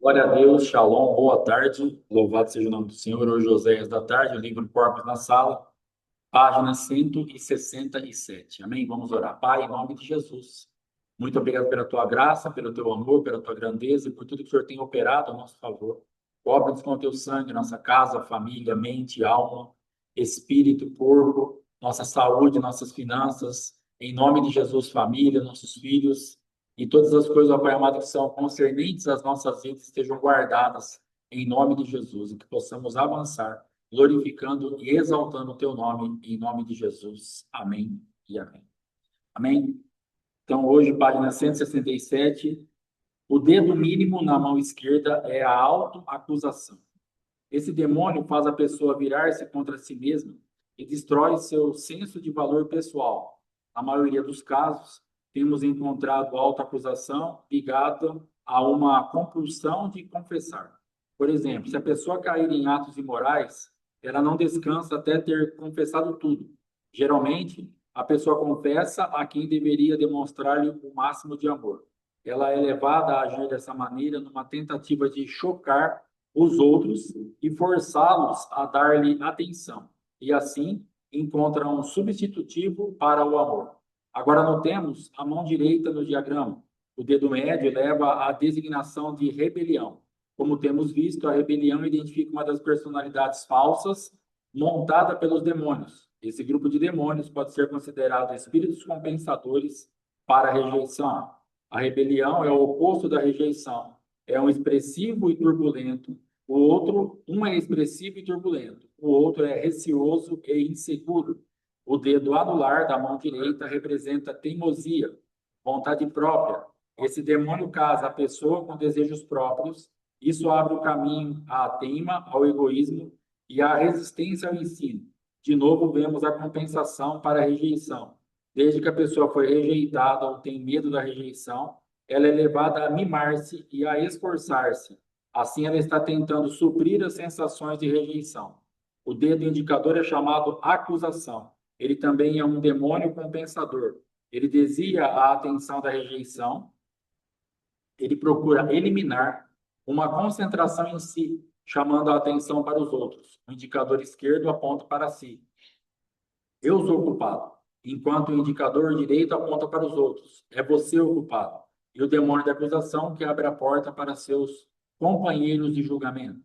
Glória a Deus, Shalom, boa tarde, louvado seja o nome do Senhor. Hoje, Oséias da tarde, o livro Corpos na Sala, página 167. Amém? Vamos orar. Pai, em nome de Jesus, muito obrigado pela tua graça, pelo teu amor, pela tua grandeza e por tudo que o Senhor tem operado a nosso favor. Cobre-nos com o teu sangue, nossa casa, família, mente, alma, espírito, corpo, nossa saúde, nossas finanças. Em nome de Jesus, família, nossos filhos e todas as coisas, ó Pai amado, que são concernentes às nossas vidas, estejam guardadas em nome de Jesus e que possamos avançar glorificando e exaltando o teu nome, em nome de Jesus. Amém e amém. Amém? Então, hoje, página 167, o dedo mínimo na mão esquerda é a autoacusação. Esse demônio faz a pessoa virar-se contra si mesma e destrói seu senso de valor pessoal. Na maioria dos casos, temos encontrado a autoacusação ligada a uma compulsão de confessar. Por exemplo, se a pessoa cair em atos imorais, ela não descansa até ter confessado tudo. Geralmente, a pessoa confessa a quem deveria demonstrar-lhe o máximo de amor. Ela é levada a agir dessa maneira numa tentativa de chocar os outros e forçá-los a dar-lhe atenção. E assim encontra um substitutivo para o amor. Agora notemos a mão direita no diagrama. O dedo médio leva à designação de rebelião. Como temos visto, a rebelião identifica uma das personalidades falsas montada pelos demônios. Esse grupo de demônios pode ser considerado espíritos compensadores para a rejeição. A rebelião é o oposto da rejeição. É um expressivo e turbulento. Um é expressivo e turbulento. O outro é receoso e inseguro. O dedo anular da mão direita representa teimosia, vontade própria. Esse demônio casa a pessoa com desejos próprios. Isso abre o caminho à teima, ao egoísmo e à resistência ao ensino. De novo, vemos a compensação para a rejeição. Desde que a pessoa foi rejeitada ou tem medo da rejeição, ela é levada a mimar-se e a esforçar-se. Assim, ela está tentando suprir as sensações de rejeição. O dedo indicador é chamado acusação. Ele também é um demônio compensador. Ele desvia a atenção da rejeição, ele procura eliminar uma concentração em si, chamando a atenção para os outros. O indicador esquerdo aponta para si. Eu sou o culpado, enquanto o indicador direito aponta para os outros. É você o culpado. E o demônio da acusação que abre a porta para seus companheiros de julgamento.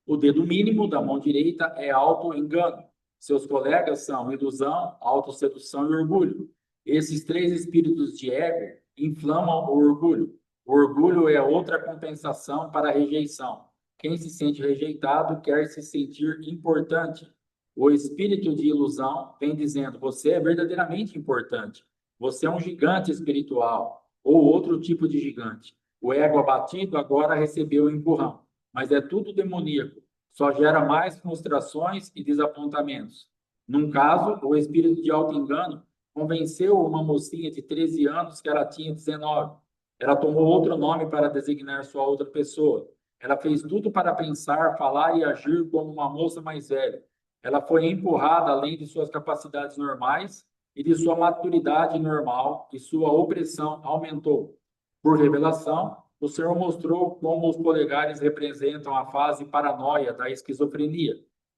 O dedo mínimo da mão direita é auto-engano. Seus colegas são ilusão, autossedução e orgulho. Esses três espíritos de ego inflamam o orgulho. O orgulho é outra compensação para a rejeição. Quem se sente rejeitado quer se sentir importante. O espírito de ilusão vem dizendo: você é verdadeiramente importante. Você é um gigante espiritual ou outro tipo de gigante. O ego abatido agora recebeu o empurrão, mas é tudo demoníaco. Só gera mais frustrações e desapontamentos. Num caso, o espírito de auto-engano convenceu uma mocinha de 13 anos que ela tinha 19. Ela tomou outro nome para designar sua outra pessoa. Ela fez tudo para pensar, falar e agir como uma moça mais velha. Ela foi empurrada além de suas capacidades normais e de sua maturidade normal, e sua opressão aumentou. Por revelação, o Senhor mostrou como os polegares representam a fase paranoia da esquizofrenia.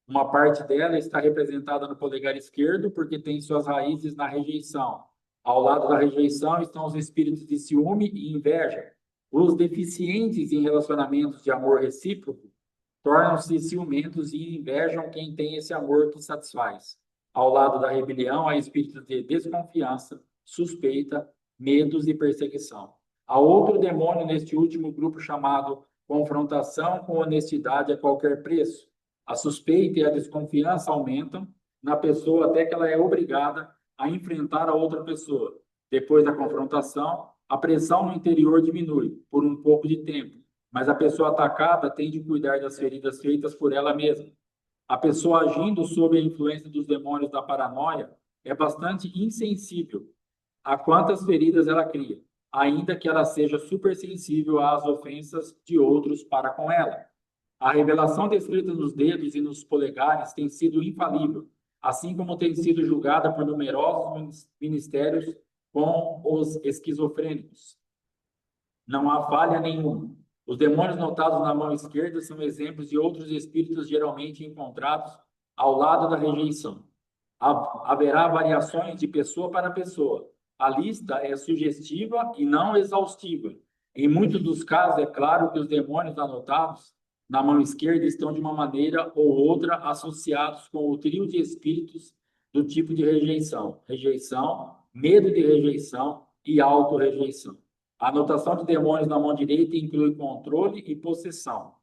Uma parte dela está representada no polegar esquerdo porque tem suas raízes na rejeição. Ao lado da rejeição estão os espíritos de ciúme e inveja. Os deficientes em relacionamentos de amor recíproco tornam-se ciumentos e invejam quem tem esse amor que satisfaz. Ao lado da rebelião, há espíritos de desconfiança, suspeita, medos e perseguição. Há outro demônio neste último grupo chamado confrontação com honestidade a qualquer preço. A suspeita e a desconfiança aumentam na pessoa até que ela é obrigada a enfrentar a outra pessoa. Depois da confrontação, a pressão no interior diminui por um pouco de tempo, mas a pessoa atacada tem de cuidar das feridas feitas por ela mesma. A pessoa agindo sob a influência dos demônios da paranoia é bastante insensível a quantas feridas ela cria, ainda que ela seja supersensível às ofensas de outros para com ela. A revelação descrita nos dedos e nos polegares tem sido infalível, assim como tem sido julgada por numerosos ministérios com os esquizofrênicos. Não há falha nenhuma. Os demônios notados na mão esquerda são exemplos de outros espíritos geralmente encontrados ao lado da rejeição. Haverá variações de pessoa para pessoa. A lista é sugestiva e não exaustiva. Em muitos dos casos, é claro que os demônios anotados na mão esquerda estão de uma maneira ou outra associados com o trio de espíritos do tipo de rejeição: rejeição, medo de rejeição e autorrejeição. A anotação de demônios na mão direita inclui controle e possessão.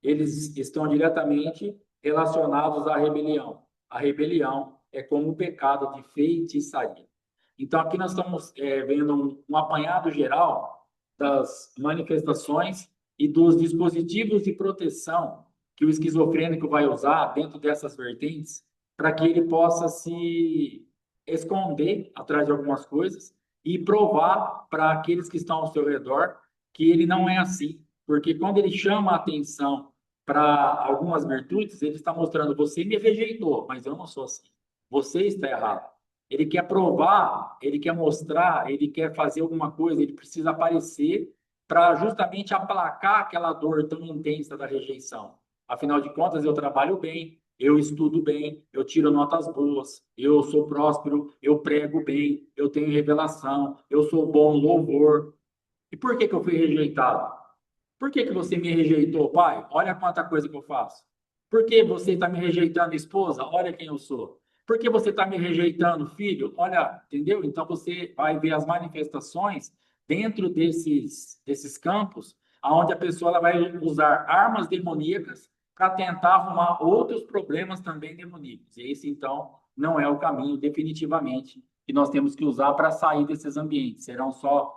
Eles estão diretamente relacionados à rebelião. A rebelião é como o pecado de feitiçaria. Então, aqui nós estamos vendo um apanhado geral das manifestações e dos dispositivos de proteção que o esquizofrênico vai usar dentro dessas vertentes para que ele possa se esconder atrás de algumas coisas e provar para aqueles que estão ao seu redor que ele não é assim. Porque quando ele chama a atenção para algumas virtudes, ele está mostrando: você me rejeitou, mas eu não sou assim. Você está errado. Ele quer provar, ele quer mostrar, ele quer fazer alguma coisa, ele precisa aparecer para justamente aplacar aquela dor tão intensa da rejeição. Afinal de contas, eu trabalho bem, eu estudo bem, eu tiro notas boas, eu sou próspero, eu prego bem, eu tenho revelação, eu sou bom louvor. E por que que eu fui rejeitado? Por que que você me rejeitou, pai? Olha quanta coisa que eu faço. Por que você está me rejeitando, esposa? Olha quem eu sou. Por que você está me rejeitando, filho? Olha, entendeu? Então você vai ver as manifestações dentro desses campos, onde a pessoa ela vai usar armas demoníacas para tentar arrumar outros problemas também demoníacos. E esse, então, não é o caminho, definitivamente, que nós temos que usar para sair desses ambientes. Serão só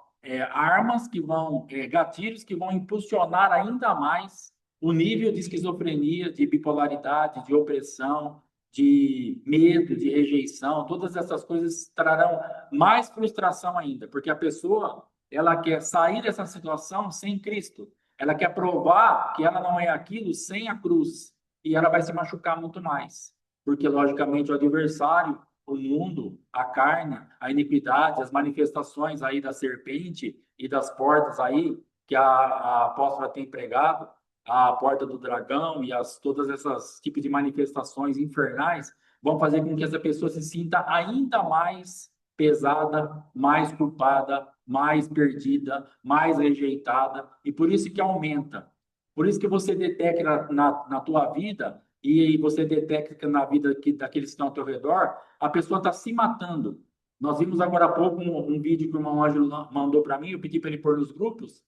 armas que vão, gatilhos que vão impulsionar ainda mais o nível de esquizofrenia, de bipolaridade, de opressão, de medo, de rejeição. Todas essas coisas trarão mais frustração ainda, porque a pessoa ela quer sair dessa situação sem Cristo. Ela quer provar que ela não é aquilo sem a cruz. E ela vai se machucar muito mais. Porque, logicamente, o adversário, o mundo, a carne, a iniquidade, as manifestações aí da serpente e das portas aí que a apóstola tem pregado, a porta do dragão e todas essas tipos de manifestações infernais vão fazer com que essa pessoa se sinta ainda mais pesada, mais culpada, mais perdida, mais rejeitada, e por isso que aumenta. Por isso que você detecta na tua vida e você detecta na vida daqueles que estão ao teu redor, a pessoa está se matando. Nós vimos agora há pouco um vídeo que o irmão Ângelo mandou para mim, eu pedi para ele pôr nos grupos,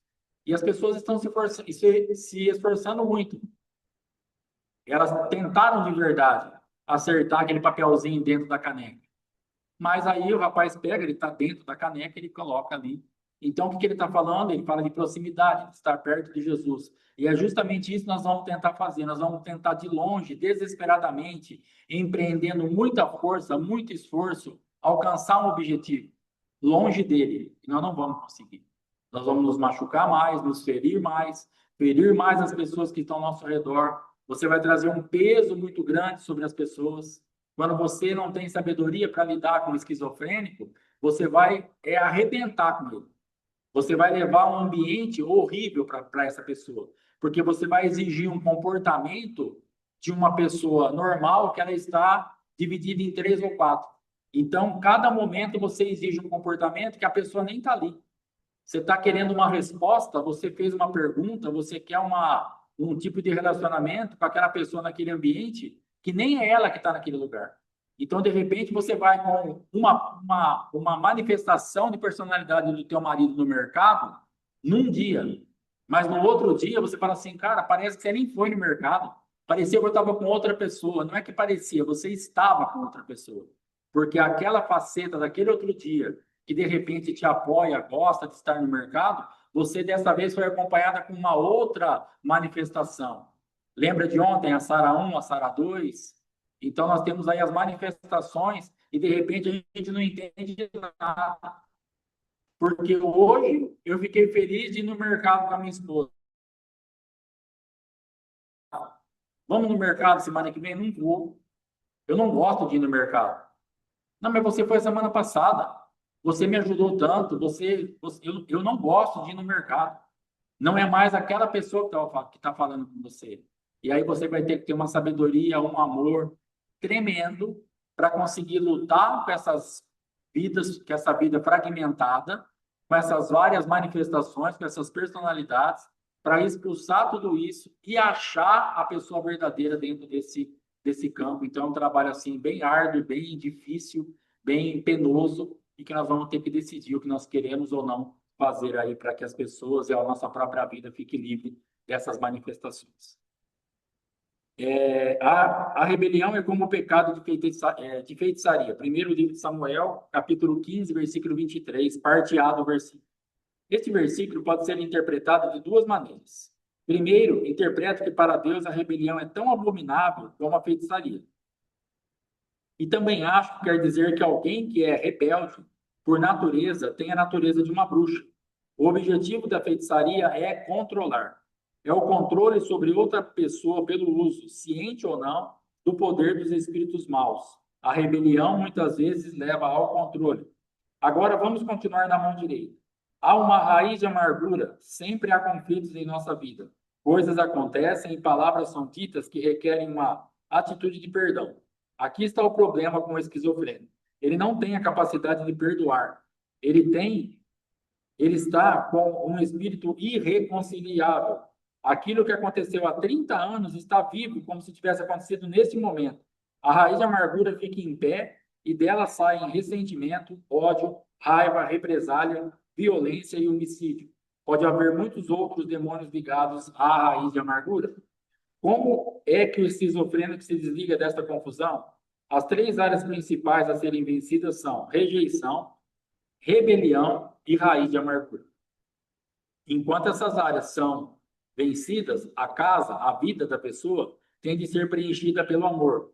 e as pessoas estão se esforçando muito. Elas tentaram de verdade acertar aquele papelzinho dentro da caneca. Mas aí o rapaz pega, ele está dentro da caneca, ele coloca ali. Então, o que, que ele está falando? Ele fala de proximidade, de estar perto de Jesus. E é justamente isso que nós vamos tentar fazer. Nós vamos tentar de longe, desesperadamente, empreendendo muita força, muito esforço, alcançar um objetivo longe dele. E nós não vamos conseguir. Nós vamos nos machucar mais, nos ferir mais as pessoas que estão ao nosso redor. Você vai trazer um peso muito grande sobre as pessoas. Quando você não tem sabedoria para lidar com o esquizofrênico, você vai arrebentar com ele. Você vai levar um ambiente horrível para essa pessoa, porque você vai exigir um comportamento de uma pessoa normal que ela está dividida em três ou quatro. Então, cada momento você exige um comportamento que a pessoa nem está ali. Você está querendo uma resposta, você fez uma pergunta, você quer um tipo de relacionamento com aquela pessoa naquele ambiente que nem é ela que está naquele lugar. Então, de repente, você vai com uma manifestação de personalidade do teu marido no mercado num dia, mas no outro dia você fala assim, cara, parece que você nem foi no mercado, parecia que eu estava com outra pessoa. Não é que parecia, você estava com outra pessoa. Porque aquela faceta daquele outro dia, que de repente te apoia, gosta de estar no mercado, você dessa vez foi acompanhada com uma outra manifestação. Lembra de ontem, a Sara 1, a Sara 2? Então, nós temos aí as manifestações e, de repente, a gente não entende nada. Porque hoje eu fiquei feliz de ir no mercado com a minha esposa. Vamos no mercado semana que vem? Não vou. Eu não gosto de ir no mercado. Não, mas você foi semana passada. Você me ajudou tanto. Eu não gosto de ir no mercado. Não é mais aquela pessoa que está falando com você. E aí você vai ter que ter uma sabedoria, um amor tremendo para conseguir lutar com essas vidas, com essa vida fragmentada, com essas várias manifestações, com essas personalidades, para expulsar tudo isso e achar a pessoa verdadeira dentro desse campo. Então, é um trabalho assim bem árduo, bem difícil, bem penoso, e que nós vamos ter que decidir o que nós queremos ou não fazer aí para que as pessoas e a nossa própria vida fique livre dessas manifestações. A rebelião é como o pecado de feitiçaria. Primeiro livro de Samuel, capítulo 15, versículo 23, parte A do versículo. Este versículo pode ser interpretado de duas maneiras. Primeiro, interpreta que para Deus a rebelião é tão abominável como a feitiçaria. E também acho que quer dizer que alguém que é rebelde, por natureza, tem a natureza de uma bruxa. O objetivo da feitiçaria é controlar. É o controle sobre outra pessoa pelo uso, ciente ou não, do poder dos espíritos maus. A rebelião muitas vezes leva ao controle. Agora vamos continuar na mão direita. Há uma raiz de amargura, sempre há conflitos em nossa vida. Coisas acontecem e palavras são ditas que requerem uma atitude de perdão. Aqui está o problema com o esquizofrênico. Ele não tem a capacidade de perdoar. Ele está com um espírito irreconciliável. Aquilo que aconteceu há 30 anos está vivo, como se tivesse acontecido neste momento. A raiz de amargura fica em pé e dela saem ressentimento, ódio, raiva, represália, violência e homicídio. Pode haver muitos outros demônios ligados à raiz de amargura. Como é que o esquizofrênico se desliga desta confusão? As três áreas principais a serem vencidas são rejeição, rebelião e raiz de amargura. Enquanto essas áreas são vencidas, a casa, a vida da pessoa, tem de ser preenchida pelo amor,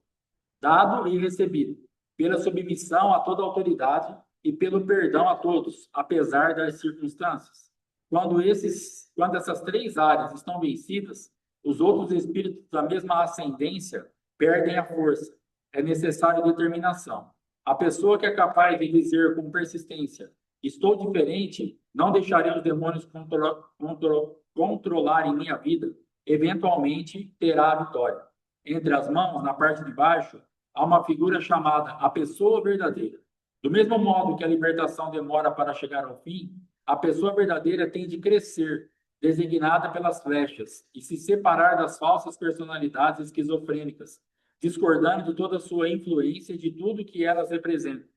dado e recebido, pela submissão a toda autoridade e pelo perdão a todos, apesar das circunstâncias. Quando essas três áreas estão vencidas, os outros espíritos da mesma ascendência perdem a força. É necessário determinação. A pessoa que é capaz de dizer com persistência: estou diferente, não deixarei os demônios controlarem minha vida, eventualmente terá a vitória. Entre as mãos, na parte de baixo, há uma figura chamada a pessoa verdadeira. Do mesmo modo que a libertação demora para chegar ao fim, a pessoa verdadeira tem de crescer, designada pelas flechas, e se separar das falsas personalidades esquizofrênicas, discordando de toda a sua influência e de tudo que elas representam.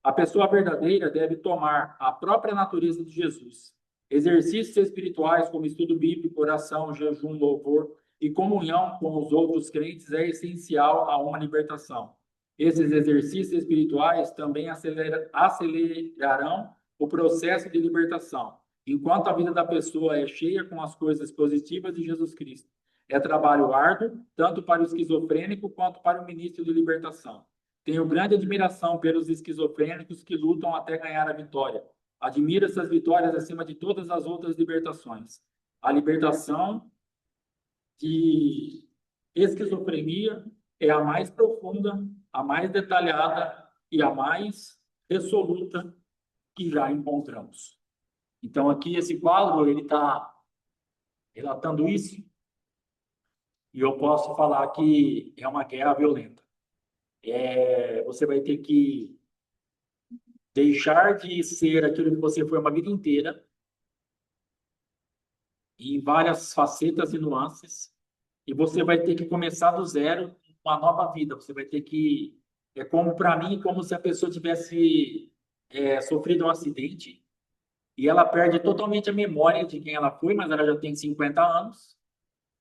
A pessoa verdadeira deve tomar a própria natureza de Jesus. Exercícios espirituais como estudo bíblico, oração, jejum, louvor e comunhão com os outros crentes é essencial a uma libertação. Esses exercícios espirituais também acelerarão o processo de libertação, enquanto a vida da pessoa é cheia com as coisas positivas de Jesus Cristo. É trabalho árduo, tanto para o esquizofrênico quanto para o ministro de libertação. Tenho grande admiração pelos esquizofrênicos que lutam até ganhar a vitória. Admiro essas vitórias acima de todas as outras libertações. A libertação de esquizofrenia é a mais profunda, a mais detalhada e a mais resoluta que já encontramos. Então, aqui esse quadro, ele está relatando isso, e eu posso falar que é uma guerra violenta. Você vai ter que deixar de ser aquilo que você foi uma vida inteira, em várias facetas e nuances, e você vai ter que começar do zero uma nova vida. Você vai ter que, como para mim, como se a pessoa tivesse sofrido um acidente e ela perde totalmente a memória de quem ela foi, mas ela já tem 50 anos,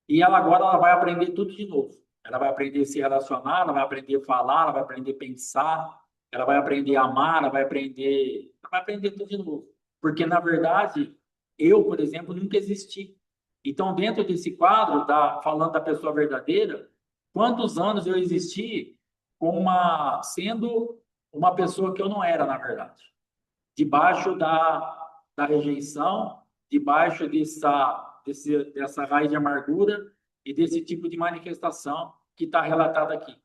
e ela vai aprender tudo de novo. Ela vai aprender a se relacionar, ela vai aprender a falar, ela vai aprender a pensar, ela vai aprender a amar, ela vai aprender tudo de novo. Porque, na verdade, eu, por exemplo, nunca existi. Então, dentro desse quadro, falando da pessoa verdadeira, quantos anos eu existi sendo uma pessoa que eu não era, na verdade? Debaixo da rejeição, debaixo dessa raiz de amargura e desse tipo de manifestação que está relatado aqui.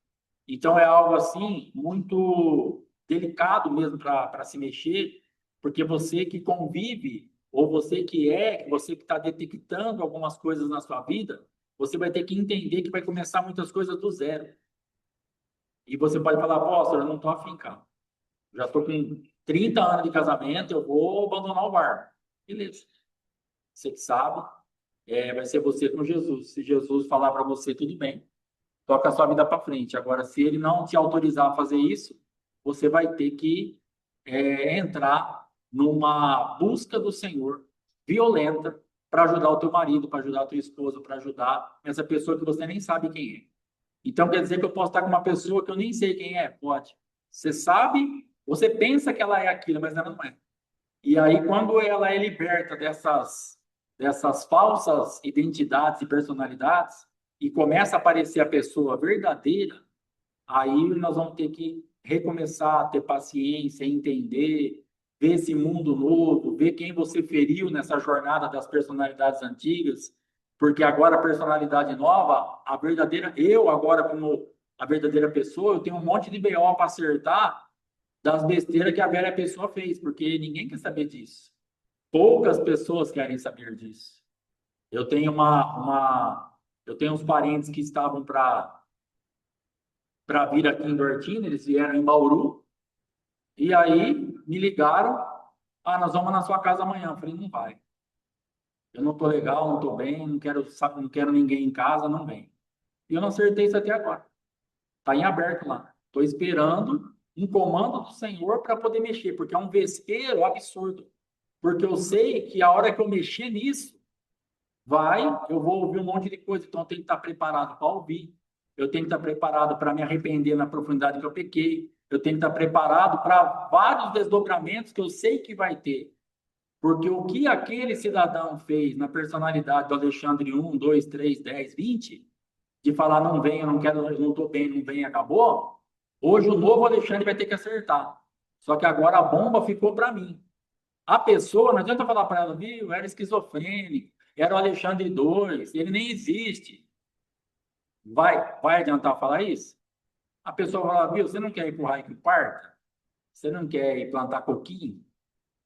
Então, é algo assim muito delicado mesmo para se mexer, porque você que convive ou você que está detectando algumas coisas na sua vida, você vai ter que entender que vai começar muitas coisas do zero. E você pode falar, apóstolo, eu não estou afim, cara. Já estou com 30 anos de casamento, eu vou abandonar o bar. Beleza. Você que sabe, vai ser você com Jesus. Se Jesus falar para você, tudo bem. Toca a sua vida para frente. Agora, se ele não te autorizar a fazer isso, você vai ter que entrar numa busca do Senhor violenta para ajudar o teu marido, para ajudar a tua esposa, para ajudar essa pessoa que você nem sabe quem é. Então, quer dizer que eu posso estar com uma pessoa que eu nem sei quem é? Pode. Você sabe, você pensa que ela é aquilo, mas ela não é. E aí, quando ela é liberta dessas falsas identidades e personalidades, e começa a aparecer a pessoa verdadeira, aí nós vamos ter que recomeçar a ter paciência, entender, ver esse mundo novo, ver quem você feriu nessa jornada das personalidades antigas, porque agora a personalidade nova, a verdadeira, eu agora como a verdadeira pessoa, eu tenho um monte de BO para acertar das besteiras que a velha pessoa fez, porque ninguém quer saber disso. Poucas pessoas querem saber disso. Eu tenho eu tenho uns parentes que estavam para vir aqui em Duartina, eles vieram em Bauru, e aí me ligaram, nós vamos na sua casa amanhã. Eu falei, não vai. Eu não tô legal, não tô bem, não quero ninguém em casa, não vem. E eu não acertei isso até agora. Tá em aberto lá. Tô esperando um comando do Senhor para poder mexer, porque é um vespeiro absurdo. Porque eu sei que a hora que eu mexer nisso, eu vou ouvir um monte de coisa, então eu tenho que estar preparado para ouvir. Eu tenho que estar preparado para me arrepender na profundidade que eu pequei. Eu tenho que estar preparado para vários desdobramentos que eu sei que vai ter. Porque o que aquele cidadão fez na personalidade do Alexandre 1, 2, 3, 10, 20, de falar não vem, eu não quero, eu não estou bem, não vem, acabou. Hoje o novo Alexandre vai ter que acertar. Só que agora a bomba ficou para mim. A pessoa, não adianta falar para ela, viu, era esquizofrênico, era o Alexandre 2, ele nem existe. Vai adiantar falar isso? A pessoa vai falar, viu, você não quer ir para o raio que parta? Você não quer ir plantar coquinho?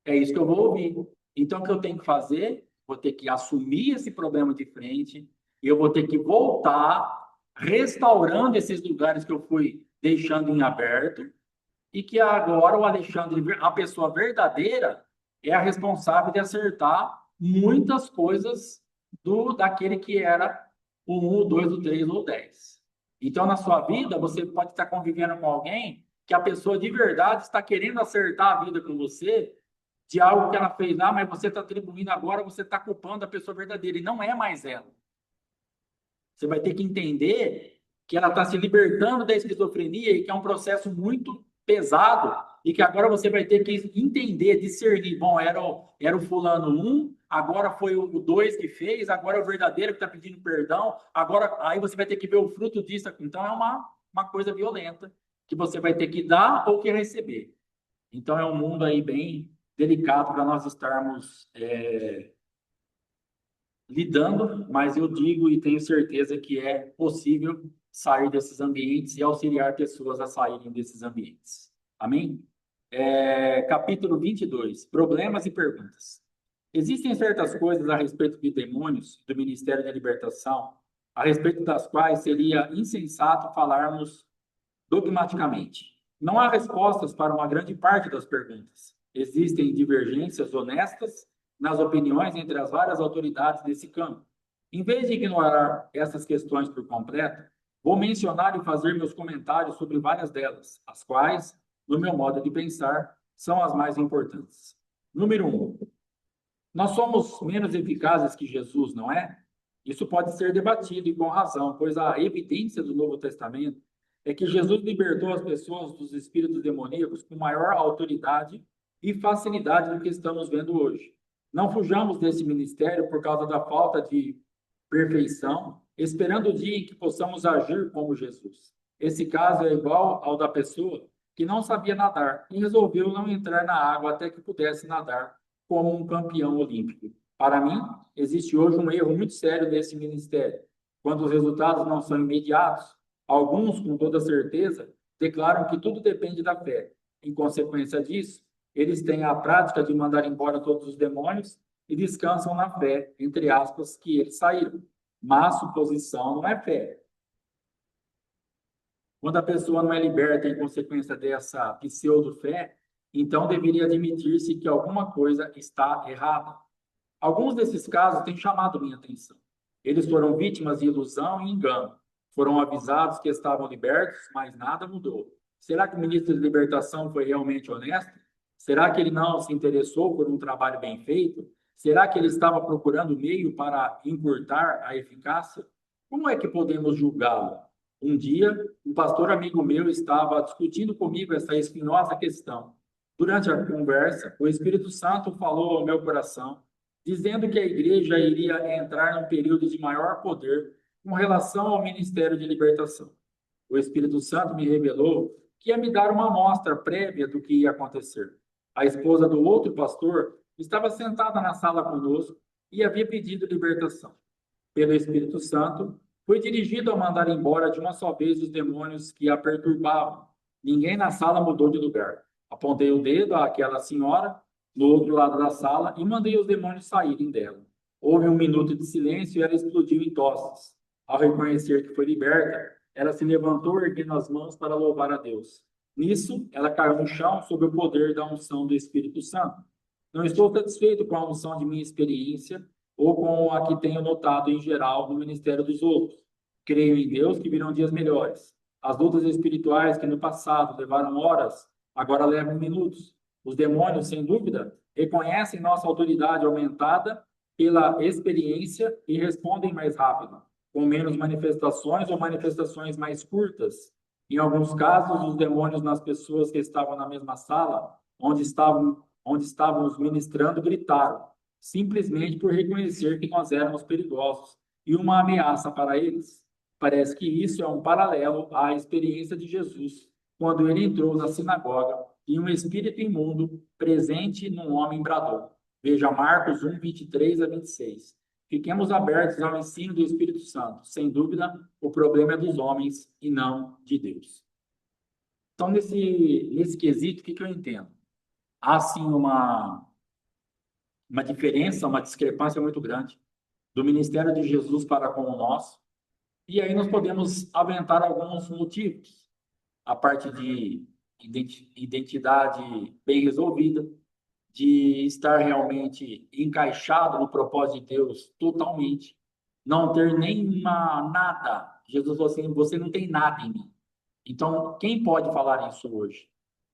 É isso que eu vou ouvir. Então, o que eu tenho que fazer? Vou ter que assumir esse problema de frente, e eu vou ter que voltar restaurando esses lugares que eu fui deixando em aberto, e que agora o Alexandre, a pessoa verdadeira, é a responsável de acertar muitas coisas daquele que era o 1, o 2, o 3 ou o 10. Então, na sua vida, você pode estar convivendo com alguém que a pessoa de verdade está querendo acertar a vida com você de algo que ela fez lá, mas você está atribuindo agora, você está culpando a pessoa verdadeira, e não é mais ela. Você vai ter que entender que ela está se libertando da esquizofrenia e que é um processo muito pesado e que agora você vai ter que entender, discernir. Bom, era o fulano 1, agora foi o 2 que fez, agora é o verdadeiro que está pedindo perdão, agora aí você vai ter que ver o fruto disso. Então é uma coisa violenta que você vai ter que dar ou que receber. Então é um mundo aí bem delicado para nós estarmos lidando, mas eu digo e tenho certeza que é possível sair desses ambientes e auxiliar pessoas a saírem desses ambientes. Amém? Capítulo 22, problemas e perguntas. Existem certas coisas a respeito de demônios, do Ministério da Libertação, a respeito das quais seria insensato falarmos dogmaticamente. Não há respostas para uma grande parte das perguntas. Existem divergências honestas nas opiniões entre as várias autoridades desse campo. Em vez de ignorar essas questões por completo, vou mencionar e fazer meus comentários sobre várias delas, as quais, no meu modo de pensar, são as mais importantes. Número 1. Nós somos menos eficazes que Jesus, não é? Isso pode ser debatido e com razão, pois a evidência do Novo Testamento é que Jesus libertou as pessoas dos espíritos demoníacos com maior autoridade e facilidade do que estamos vendo hoje. Não fujamos desse ministério por causa da falta de perfeição, esperando o dia em que possamos agir como Jesus. Esse caso é igual ao da pessoa que não sabia nadar e resolveu não entrar na água até que pudesse nadar como um campeão olímpico. Para mim, existe hoje um erro muito sério nesse ministério. Quando os resultados não são imediatos, alguns, com toda certeza, declaram que tudo depende da fé. Em consequência disso, eles têm a prática de mandar embora todos os demônios e descansam na fé, entre aspas, que eles saíram. Mas suposição não é fé. Quando a pessoa não é liberta em consequência dessa pseudo-fé, então deveria admitir-se que alguma coisa está errada. Alguns desses casos têm chamado minha atenção. Eles foram vítimas de ilusão e engano. Foram avisados que estavam libertos, mas nada mudou. Será que o ministro de libertação foi realmente honesto? Será que ele não se interessou por um trabalho bem feito? Será que ele estava procurando meio para encurtar a eficácia? Como é que podemos julgá-lo? Um dia, um pastor amigo meu estava discutindo comigo essa espinhosa questão. Durante a conversa, o Espírito Santo falou ao meu coração, dizendo que a igreja iria entrar num período de maior poder com relação ao ministério de libertação. O Espírito Santo me revelou que ia me dar uma amostra prévia do que ia acontecer. A esposa do outro pastor estava sentada na sala conosco e havia pedido libertação. Pelo Espírito Santo, foi dirigido a mandar embora de uma só vez os demônios que a perturbavam. Ninguém na sala mudou de lugar. Apontei o dedo àquela senhora no outro lado da sala e mandei os demônios saírem dela. Houve um minuto de silêncio e ela explodiu em tosses. Ao reconhecer que foi liberta, ela se levantou erguendo as mãos para louvar a Deus. Nisso, ela caiu no chão sob o poder da unção do Espírito Santo. Não estou satisfeito com a unção de minha experiência ou com a que tenho notado em geral no ministério dos outros. Creio em Deus que virão dias melhores. As lutas espirituais que no passado levaram horas, agora levam minutos. Os demônios, sem dúvida, reconhecem nossa autoridade aumentada pela experiência e respondem mais rápido, com menos manifestações ou manifestações mais curtas. Em alguns casos, os demônios nas pessoas que estavam na mesma sala, onde estávamos ministrando, gritaram, simplesmente por reconhecer que nós éramos perigosos e uma ameaça para eles. Parece que isso é um paralelo à experiência de Jesus, quando ele entrou na sinagoga e um espírito imundo presente num homem bradou. Veja Marcos 1, 23 a 26. Fiquemos abertos ao ensino do Espírito Santo. Sem dúvida, o problema é dos homens e não de Deus. Então, nesse quesito, o que eu entendo? Há, sim, uma diferença, uma discrepância muito grande do ministério de Jesus para com o nosso. E aí nós podemos aventar alguns motivos. A parte de identidade bem resolvida, de estar realmente encaixado no propósito de Deus totalmente, não ter nenhuma nada. Jesus falou assim, você não tem nada em mim. Então, quem pode falar isso hoje?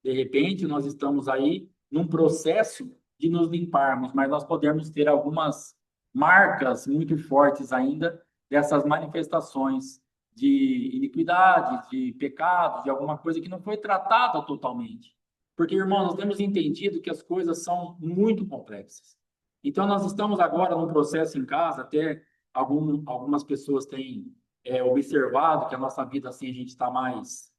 De repente, nós estamos aí num processo de nos limparmos, mas nós podemos ter algumas marcas muito fortes ainda dessas manifestações de iniquidade, de pecado, de alguma coisa que não foi tratada totalmente. Porque, irmãos, nós temos entendido que as coisas são muito complexas. Então, nós estamos agora num processo em casa, até algumas pessoas têm observado que a nossa vida, assim, a gente está mais,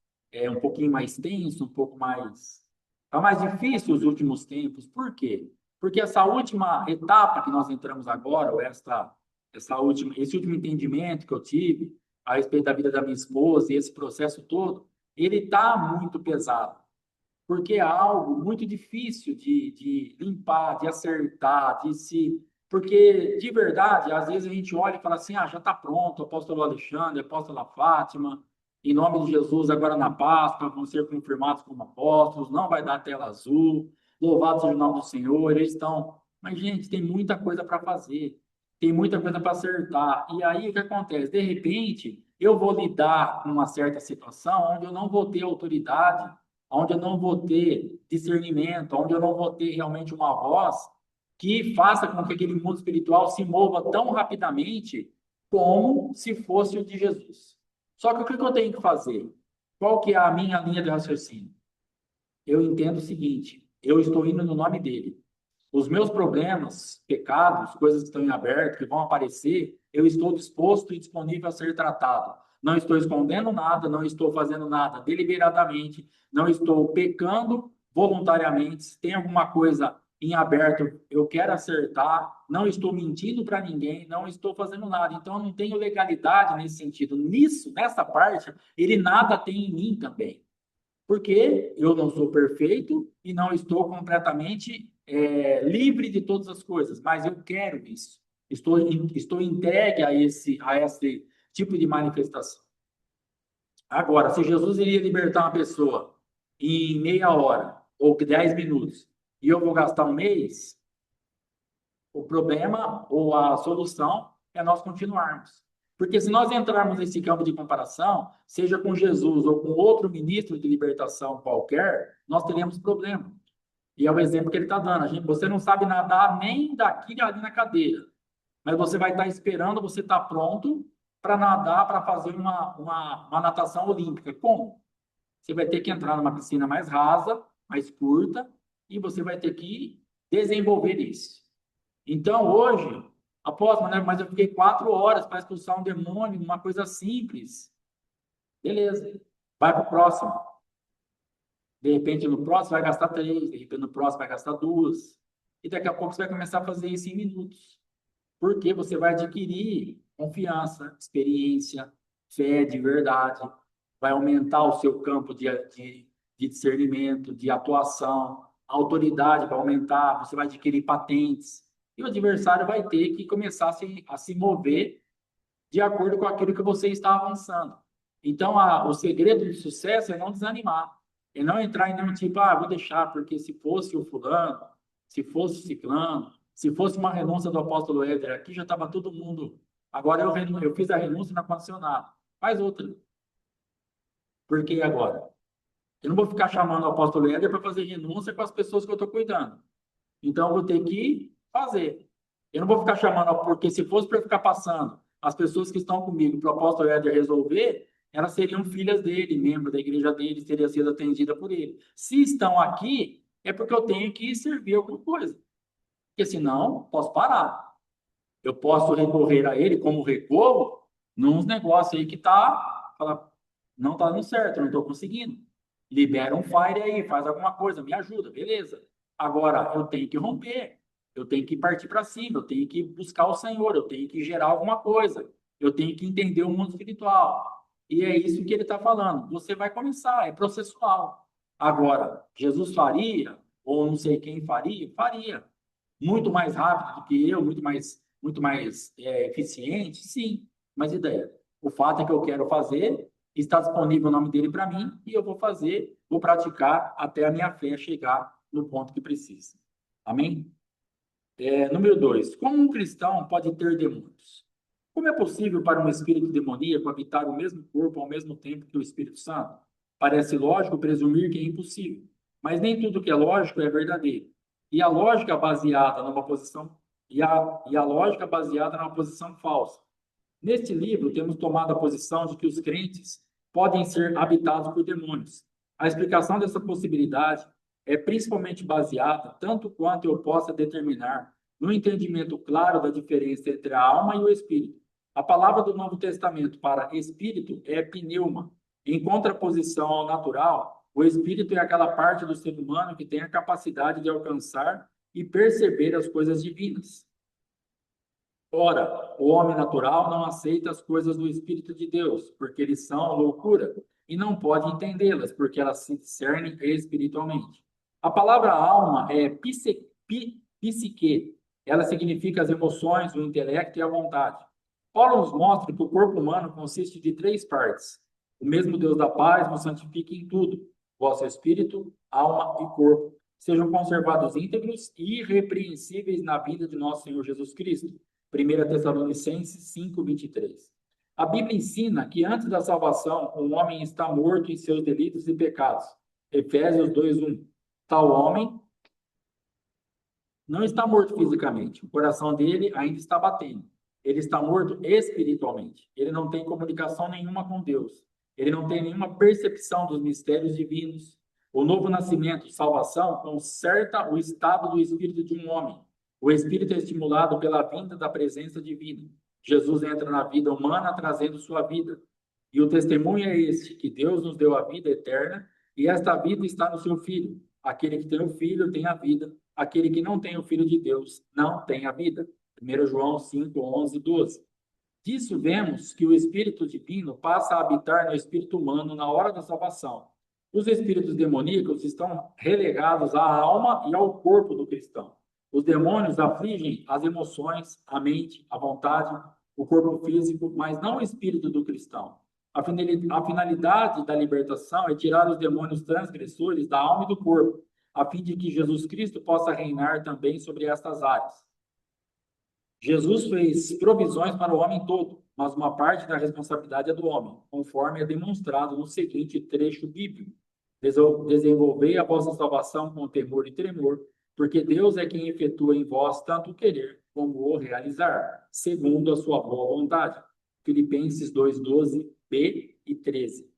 um pouquinho mais tenso, um pouco mais... Está mais difícil os últimos tempos. Por quê? Porque essa última etapa que nós entramos agora, ou esse último entendimento que eu tive a respeito da vida da minha esposa e esse processo todo, ele está muito pesado porque é algo muito difícil de limpar, de acertar, de se. Porque, de verdade, às vezes a gente olha e fala assim: ah, já está pronto, apóstolo Alexandre, apóstola Fátima, em nome de Jesus, agora na Páscoa, vão ser confirmados como apóstolos, não vai dar tela azul, louvado seja o nome do Senhor, eles estão. Mas, gente, tem muita coisa para fazer, tem muita coisa para acertar. E aí o que acontece? De repente, eu vou lidar com uma certa situação onde eu não vou ter autoridade, onde eu não vou ter discernimento, onde eu não vou ter realmente uma voz que faça com que aquele mundo espiritual se mova tão rapidamente como se fosse o de Jesus. Só que o que eu tenho que fazer? Qual que é a minha linha de raciocínio? Eu entendo o seguinte, eu estou indo no nome dele. Os meus problemas, pecados, coisas que estão em aberto, que vão aparecer, eu estou disposto e disponível a ser tratado. Não estou escondendo nada, não estou fazendo nada deliberadamente, não estou pecando voluntariamente. Se tem alguma coisa em aberto, eu quero acertar, não estou mentindo para ninguém, não estou fazendo nada. Então, eu não tenho legalidade nesse sentido. Nessa parte, ele nada tem em mim também. Porque eu não sou perfeito e não estou completamente livre de todas as coisas, mas eu quero isso. Estou entregue a esse tipo de manifestação. Agora, se Jesus iria libertar uma pessoa em meia hora ou 10 minutos e eu vou gastar um mês, o problema ou a solução é nós continuarmos. Porque se nós entrarmos nesse campo de comparação, seja com Jesus ou com outro ministro de libertação qualquer, nós teremos problema. E é o exemplo que ele está dando. Você não sabe nadar nem daqui ali na cadeira, mas você vai estar esperando, você está pronto para nadar, para fazer uma natação olímpica. Como? Você vai ter que entrar numa piscina mais rasa, mais curta, e você vai ter que desenvolver isso. Então, hoje, apóstolo, né, mas eu fiquei 4 horas para expulsar um demônio, uma coisa simples. Beleza, vai para o próximo. De repente, no próximo vai gastar 3, de repente, no próximo vai gastar 2. E daqui a pouco você vai começar a fazer isso em minutos. Porque você vai adquirir confiança, experiência, fé de verdade, vai aumentar o seu campo de discernimento, de atuação, a autoridade vai aumentar, você vai adquirir patentes, e o adversário vai ter que começar a se mover de acordo com aquilo que você está avançando. Então, o segredo do sucesso é não desanimar, é não entrar em nenhum tipo, vou deixar, porque se fosse o fulano, se fosse o ciclano, se fosse uma renúncia do apóstolo Éder, aqui já estava todo mundo. Agora eu fiz a renúncia e não aconteceu nada. Faz outra. Por que agora? Eu não vou ficar chamando o apóstolo Éder para fazer renúncia com as pessoas que eu estou cuidando. Então, eu vou ter que fazer. Eu não vou ficar chamando, porque se fosse para ficar passando as pessoas que estão comigo para o apóstolo Éder resolver, elas seriam filhas dele, membro da igreja dele, teria sido atendida por ele. Se estão aqui, é porque eu tenho que servir alguma coisa. Porque senão, posso parar. Eu posso recorrer a ele como recorro nos negócios aí que não está dando certo, não estou conseguindo. Libera um fire aí, faz alguma coisa, me ajuda, beleza. Agora, eu tenho que romper, eu tenho que partir para cima, eu tenho que buscar o Senhor, eu tenho que gerar alguma coisa, eu tenho que entender o mundo espiritual. E é isso que ele está falando. Você vai começar, é processual. Agora, Jesus faria, ou não sei quem faria, faria. Muito mais rápido do que eu, muito mais eficiente, sim. Mas ideia. O fato é que eu quero fazer, está disponível o nome dele para mim, e eu vou fazer, vou praticar até a minha fé chegar no ponto que precisa. Amém? Número 2. Como um cristão pode ter demônios? Como é possível para um espírito demoníaco habitar o mesmo corpo ao mesmo tempo que o Espírito Santo? Parece lógico presumir que é impossível, mas nem tudo que é lógico é verdadeiro. E a lógica baseada numa posição e a lógica baseada numa posição falsa. Neste livro, temos tomado a posição de que os crentes podem ser habitados por demônios. A explicação dessa possibilidade é principalmente baseada, tanto quanto eu possa determinar, no entendimento claro da diferença entre a alma e o espírito. A palavra do Novo Testamento para espírito é pneuma. Em contraposição ao natural, o espírito é aquela parte do ser humano que tem a capacidade de alcançar e perceber as coisas divinas. Ora, o homem natural não aceita as coisas do Espírito de Deus, porque eles são loucura, e não pode entendê-las, porque elas se discernem espiritualmente. A palavra alma é psique. Ela significa as emoções, o intelecto e a vontade. Paulo nos mostra que o corpo humano consiste de 3 partes. O mesmo Deus da paz nos santifique em tudo. Vosso espírito, alma e corpo sejam conservados íntegros e irrepreensíveis na vida de nosso Senhor Jesus Cristo. 1 Tessalonicenses 5:23. A Bíblia ensina que antes da salvação, o homem está morto em seus delitos e pecados. Efésios 2:1. Tal homem não está morto fisicamente. O coração dele ainda está batendo. Ele está morto espiritualmente. Ele não tem comunicação nenhuma com Deus. Ele não tem nenhuma percepção dos mistérios divinos. O novo nascimento, salvação, conserta o estado do espírito de um homem. O espírito é estimulado pela vinda da presença divina. Jesus entra na vida humana trazendo sua vida. E o testemunho é este, que Deus nos deu a vida eterna, e esta vida está no seu Filho. Aquele que tem o Filho tem a vida. Aquele que não tem o Filho de Deus não tem a vida. 1 João 5:11-12. Disso vemos que o Espírito Divino passa a habitar no espírito humano na hora da salvação. Os espíritos demoníacos estão relegados à alma e ao corpo do cristão. Os demônios afligem as emoções, a mente, a vontade, o corpo físico, mas não o espírito do cristão. A finalidade da libertação é tirar os demônios transgressores da alma e do corpo, a fim de que Jesus Cristo possa reinar também sobre estas áreas. Jesus fez provisões para o homem todo, mas uma parte da responsabilidade é do homem, conforme é demonstrado no seguinte trecho bíblico: Desenvolvei a vossa salvação com temor e tremor, porque Deus é quem efetua em vós tanto o querer como o realizar, segundo a sua boa vontade. Filipenses 2:12b e 13.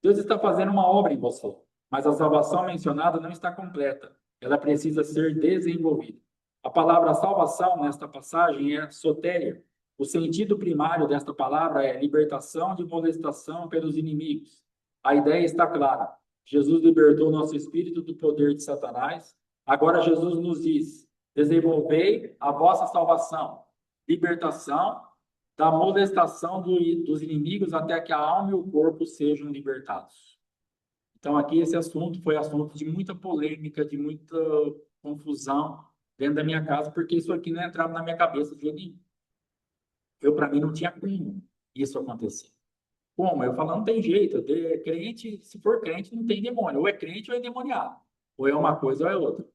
Deus está fazendo uma obra em você, mas a salvação mencionada não está completa. Ela precisa ser desenvolvida. A palavra salvação nesta passagem é sotéria. O sentido primário desta palavra é libertação de molestação pelos inimigos. A ideia está clara. Jesus libertou nosso espírito do poder de Satanás. Agora Jesus nos diz: desenvolvei a vossa salvação, libertação da molestação dos inimigos até que a alma e o corpo sejam libertados. Então, aqui esse assunto foi assunto de muita polêmica, de muita confusão dentro da minha casa, porque isso aqui não entrava na minha cabeça de jeito nenhum. Para mim, não tinha como isso acontecer. Como? Eu falo, não tem jeito. Crente, se for crente, não tem demônio. Ou é crente ou é endemoniado. Ou é uma coisa ou é outra.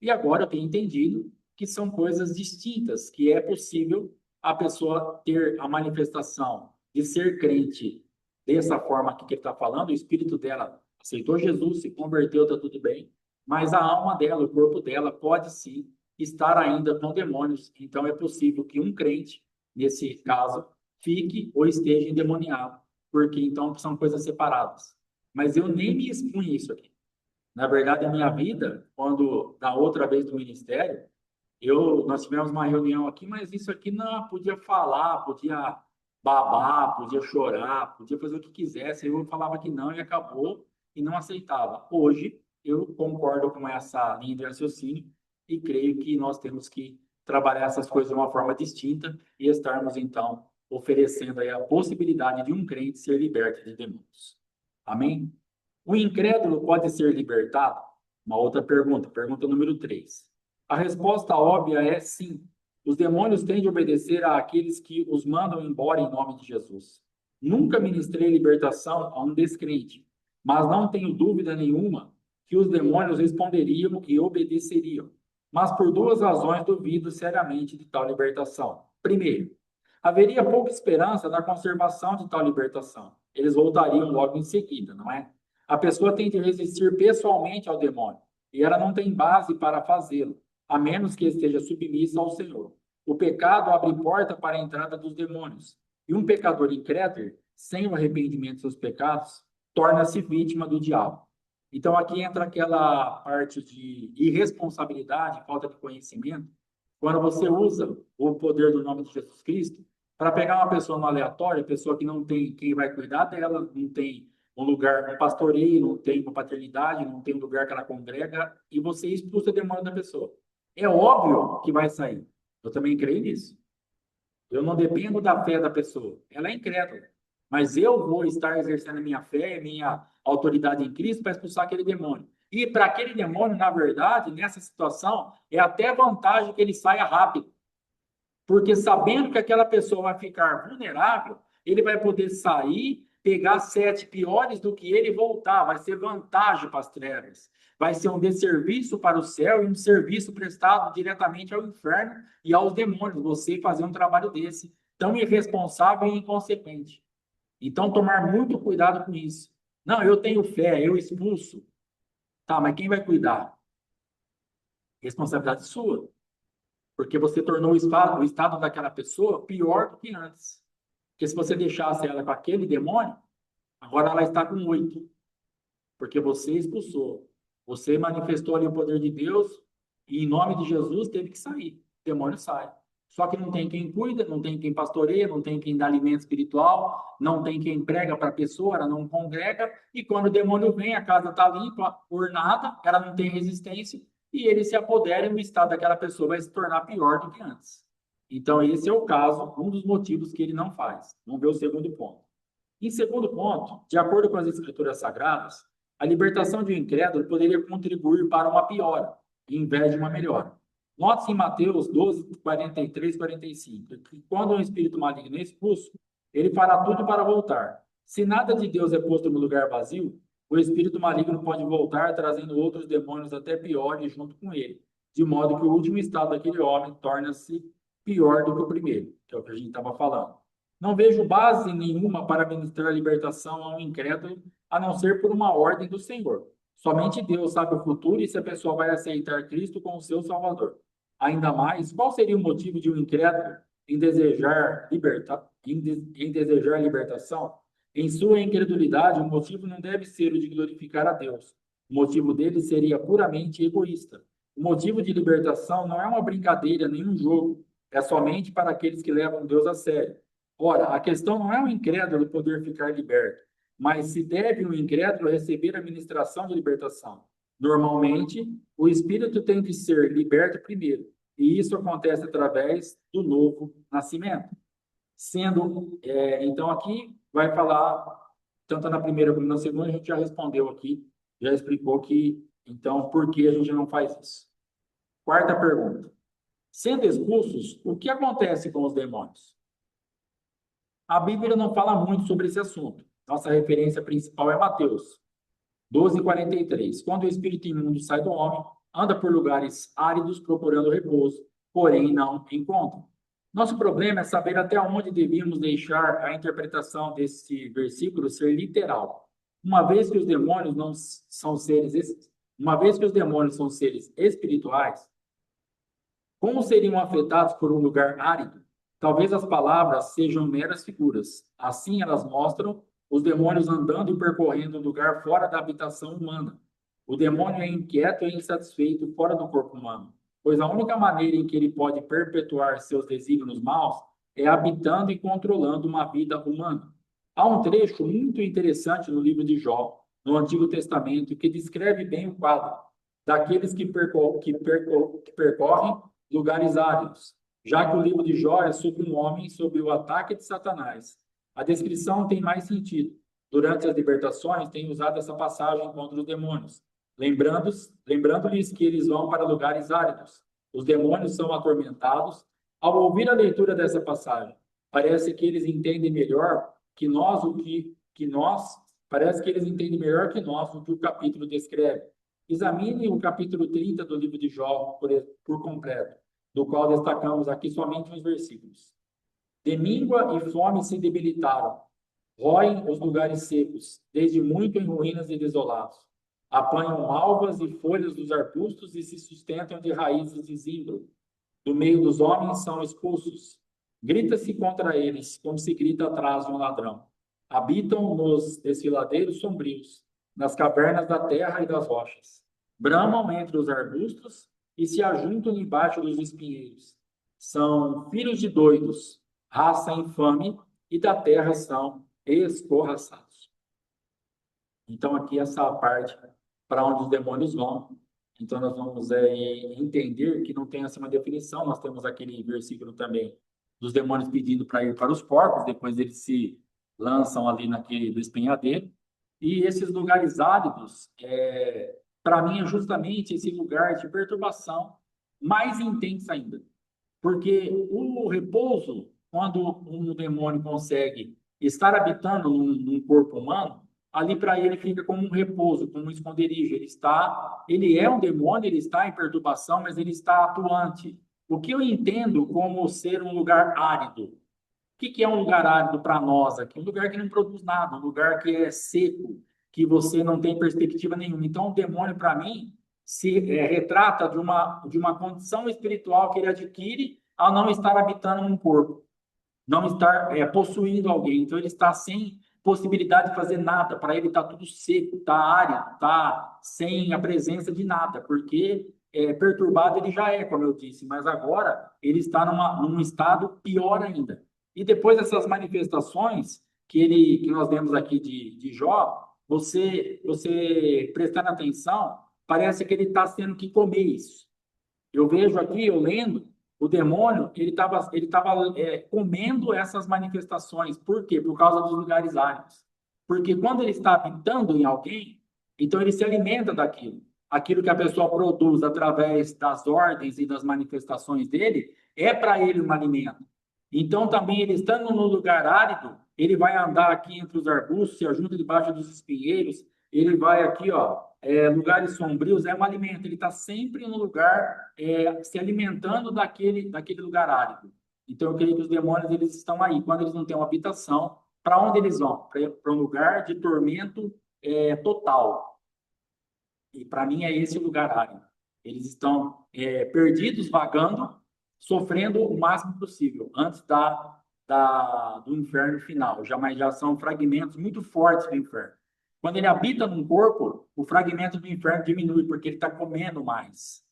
E agora eu tenho entendido que são coisas distintas, que é possível a pessoa ter a manifestação de ser crente dessa forma que ele está falando, o espírito dela aceitou Jesus, se converteu, está tudo bem, mas a alma dela, o corpo dela, pode sim estar ainda com demônios. Então é possível que um crente, nesse caso, fique ou esteja endemoniado, porque então são coisas separadas. Mas eu nem me expunha isso aqui. Na verdade, a minha vida, quando da outra vez do ministério, nós tivemos uma reunião aqui, mas isso aqui não podia falar, podia babar, podia chorar, podia fazer o que quisesse. Eu falava que não e acabou e não aceitava. Hoje, eu concordo com essa linha de raciocínio e creio que nós temos que trabalhar essas coisas de uma forma distinta e estarmos, então, oferecendo aí a possibilidade de um crente ser liberto de demônios. Amém? O incrédulo pode ser libertado? Uma outra pergunta, pergunta número 3. A resposta óbvia é sim. Os demônios têm de obedecer àqueles que os mandam embora em nome de Jesus. Nunca ministrei libertação a um descrente, mas não tenho dúvida nenhuma que os demônios responderiam e obedeceriam. Mas por duas razões duvido seriamente de tal libertação. Primeiro, haveria pouca esperança na conservação de tal libertação. Eles voltariam logo em seguida, não é? A pessoa tem de resistir pessoalmente ao demônio, e ela não tem base para fazê-lo, a menos que esteja submissa ao Senhor. O pecado abre porta para a entrada dos demônios, e um pecador incrédulo, sem o arrependimento dos seus pecados, torna-se vítima do diabo. Então aqui entra aquela parte de irresponsabilidade, falta de conhecimento, quando você usa o poder do nome de Jesus Cristo para pegar uma pessoa no aleatório, pessoa que não tem quem vai cuidar dela, não tem um lugar, um pastoreio, não tem uma paternidade, não tem um lugar que ela congrega, e você expulsa o demônio da pessoa. É óbvio que vai sair. Eu também creio nisso. Eu não dependo da fé da pessoa. Ela é incrédula. Mas eu vou estar exercendo a minha fé, minha autoridade em Cristo para expulsar aquele demônio. E para aquele demônio, na verdade, nessa situação, é até vantagem que ele saia rápido. Porque sabendo que aquela pessoa vai ficar vulnerável, ele vai poder sair, pegar 7 piores do que ele e voltar. Vai ser vantagem para as trevas. Vai ser um desserviço para o céu e um serviço prestado diretamente ao inferno e aos demônios. Você fazer um trabalho desse, tão irresponsável e inconsequente. Então, tomar muito cuidado com isso. Não, eu tenho fé, eu expulso. Tá, mas quem vai cuidar? Responsabilidade sua. Porque você tornou o estado daquela pessoa pior do que antes. Porque se você deixasse ela com aquele demônio, agora ela está com 8. Porque você expulsou. Você manifestou ali o poder de Deus e em nome de Jesus teve que sair. O demônio sai. Só que não tem quem cuida, não tem quem pastoreia, não tem quem dá alimento espiritual, não tem quem prega para a pessoa, ela não congrega, e quando o demônio vem, a casa está limpa, ornada, ela não tem resistência, e ele se apodera e o estado daquela pessoa vai se tornar pior do que antes. Então, esse é o caso, um dos motivos que ele não faz. Vamos ver o segundo ponto. Em segundo ponto, de acordo com as Escrituras Sagradas, A libertação de um incrédulo poderia contribuir para uma piora, em vez de uma melhora. Note-se em Mateus 12, 43, 45, que quando um espírito maligno é expulso, ele fará tudo para voltar. Se nada de Deus é posto no lugar vazio, o espírito maligno pode voltar trazendo outros demônios até piores junto com ele, de modo que o último estado daquele homem torna-se pior do que o primeiro, que é o que a gente estava falando. Não vejo base nenhuma para ministrar libertação a um incrédulo, a não ser por uma ordem do Senhor. Somente Deus sabe o futuro e se a pessoa vai aceitar Cristo como seu Salvador. Ainda mais, qual seria o motivo de um incrédulo em desejar libertação? Em sua incredulidade, o motivo não deve ser o de glorificar a Deus. O motivo dele seria puramente egoísta. O motivo de libertação não é uma brincadeira, nem um jogo. É somente para aqueles que levam Deus a sério. Ora, a questão não é o incrédulo poder ficar liberto, mas se deve o incrédulo receber a ministração de libertação. Normalmente, o espírito tem que ser liberto primeiro, e isso acontece através do novo nascimento. Então aqui vai falar, tanto na primeira como na segunda, a gente já respondeu aqui, já explicou que, então, por que a gente não faz isso? Quarta pergunta. Sendo expulsos, o que acontece com os demônios? A Bíblia não fala muito sobre esse assunto. Nossa referência principal é Mateus 12:43. Quando o espírito imundo sai do homem, anda por lugares áridos procurando repouso, porém não encontra. Nosso problema é saber até onde devíamos deixar a interpretação desse versículo ser literal. Uma vez que os demônios não são seres, uma vez que os demônios são seres espirituais, como seriam afetados por um lugar árido? Talvez as palavras sejam meras figuras. Assim, elas mostram os demônios andando e percorrendo um lugar fora da habitação humana. O demônio é inquieto e insatisfeito fora do corpo humano, pois a única maneira em que ele pode perpetuar seus desígnios maus é habitando e controlando uma vida humana. Há um trecho muito interessante no livro de Jó, no Antigo Testamento, que descreve bem o quadro daqueles que percorrem lugares áridos, já que o livro de Jó é sobre um homem sob o ataque de Satanás. A descrição tem mais sentido. Durante as libertações, tem usado essa passagem contra os demônios, lembrando-lhes que eles vão para lugares áridos. Os demônios são atormentados. Ao ouvir a leitura dessa passagem, parece que eles entendem melhor que nós parece que eles entendem melhor que nós o que o capítulo descreve. Examine o capítulo 30 do livro de Jó por completo, do qual destacamos aqui somente uns versículos. De míngua e fome se debilitaram, roem os lugares secos, desde muito em ruínas e desolados. Apanham malvas e folhas dos arbustos e se sustentam de raízes de zimbro. Do meio dos homens são expulsos. Grita-se contra eles, como se grita atrás de um ladrão. Habitam nos desfiladeiros sombrios, nas cavernas da terra e das rochas. Bramam entre os arbustos e se ajuntam embaixo dos espinheiros. São filhos de doidos, raça infame, e da terra são escorraçados. Então, aqui essa parte para onde os demônios vão. Então, nós vamos entender que não tem assim uma definição. Nós temos aquele versículo também dos demônios pedindo para ir para os porcos, depois eles se lançam ali naquele do espinhadeiro. E esses lugares áridos, para mim, é justamente esse lugar de perturbação mais intensa ainda. Porque o repouso, quando um demônio consegue estar habitando num corpo humano, ali para ele fica como um repouso, como um esconderijo. Ele é um demônio, ele está em perturbação, mas ele está atuante. O que eu entendo como ser um lugar árido? O que é um lugar árido para nós aqui? Um lugar que não produz nada, um lugar que é seco, que você não tem perspectiva nenhuma. Então, o demônio, para mim, se retrata de uma condição espiritual que ele adquire ao não estar habitando um corpo, não estar possuindo alguém. Então, ele está sem possibilidade de fazer nada. Para ele está tudo seco, está árido, está sem a presença de nada, porque perturbado ele já é, como eu disse, mas agora ele está num estado pior ainda. E depois dessas manifestações que nós vemos aqui de Jó, você prestando atenção, parece que ele está tendo que comer isso. Eu vejo aqui, eu lendo, o demônio, ele tava comendo essas manifestações. Por quê? Por causa dos lugares áridos. Porque quando ele está habitando em alguém, Então, ele se alimenta daquilo. Aquilo que a pessoa produz através das ordens e das manifestações dele, é para ele um alimento. Então, também, ele estando no lugar árido, ele vai andar aqui entre os arbustos, se ajunta debaixo dos espinheiros, ele vai aqui, ó, lugares sombrios, é um alimento. Ele está sempre no lugar, se alimentando daquele lugar árido. Então, eu creio que os demônios, eles estão aí. Quando eles não têm uma habitação, para onde eles vão? Para um lugar de tormento total. E para mim é esse o lugar árido. Eles estão perdidos, vagando, sofrendo o máximo possível antes do inferno final. Mas já são fragmentos muito fortes do inferno. Quando ele habita num corpo, o fragmento do inferno diminui, porque ele está comendo mais.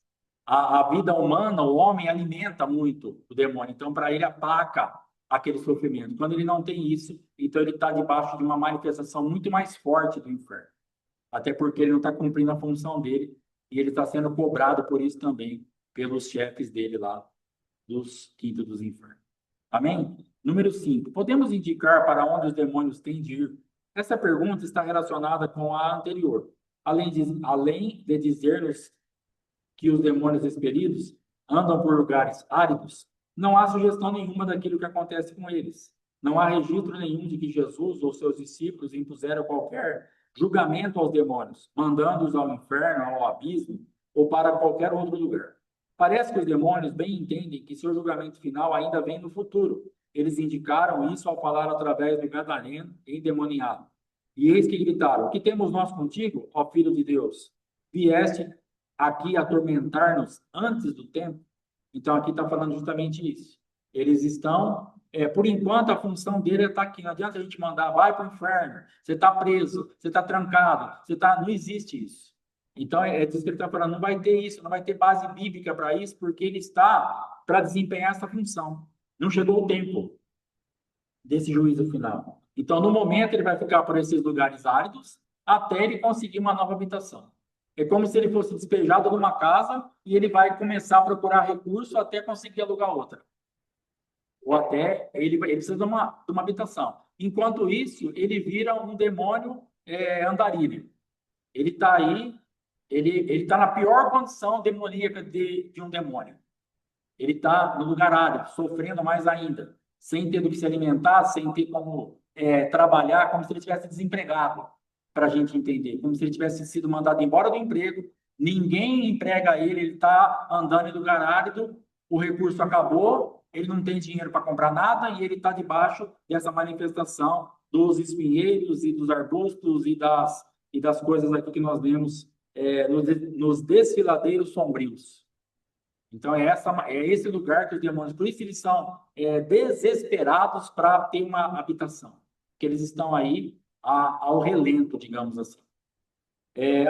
A vida humana, o homem alimenta muito o demônio, então para ele aplaca aquele sofrimento. Quando ele não tem isso, então ele está debaixo de uma manifestação muito mais forte do inferno. Até porque ele não está cumprindo a função dele e ele está sendo cobrado por isso também pelos chefes dele lá, dos quintos dos infernos. Amém? Número 5. Podemos indicar para onde os demônios têm de ir? Essa pergunta está relacionada com a anterior. Além de dizer-nos que os demônios expelidos andam por lugares áridos, não há sugestão nenhuma daquilo que acontece com eles. Não há registro nenhum de que Jesus ou seus discípulos impuseram qualquer julgamento aos demônios, mandando-os ao inferno, ao abismo ou para qualquer outro lugar. Parece que os demônios bem entendem que seu julgamento final ainda vem no futuro. Eles indicaram isso ao falar através do gadareno endemoniado. E eis que gritaram: "O que temos nós contigo, ó Filho de Deus? Vieste aqui atormentar-nos antes do tempo?" Então, aqui está falando justamente isso. Eles estão, por enquanto, a função dele é estar aqui. Não adianta a gente mandar, vai para o inferno, você está preso, você está trancado, não existe isso. Então, é disso que ele está falando, não vai ter isso, não vai ter base bíblica para isso, porque ele está para desempenhar essa função. Não chegou o tempo desse juízo final. Então, no momento, ele vai ficar por esses lugares áridos até ele conseguir uma nova habitação. É como se ele fosse despejado de uma casa e ele vai começar a procurar recurso até conseguir alugar outra. Ou até ele precisa de uma habitação. Enquanto isso, ele vira um demônio andarilho. Ele está aí, ele está na pior condição demoníaca de um demônio. Ele está no lugar árido, sofrendo mais ainda, sem ter do que se alimentar, sem ter como trabalhar, como se ele tivesse desempregado, para a gente entender, como se ele tivesse sido mandado embora do emprego, ninguém emprega ele, ele está andando em lugar árido, o recurso acabou, ele não tem dinheiro para comprar nada e ele está debaixo dessa manifestação dos espinheiros e dos arbustos e das coisas aqui que nós vemos nos desfiladeiros sombrios. Então, é esse lugar que os demônios, por isso eles são desesperados para ter uma habitação, que eles estão aí ao relento, digamos assim.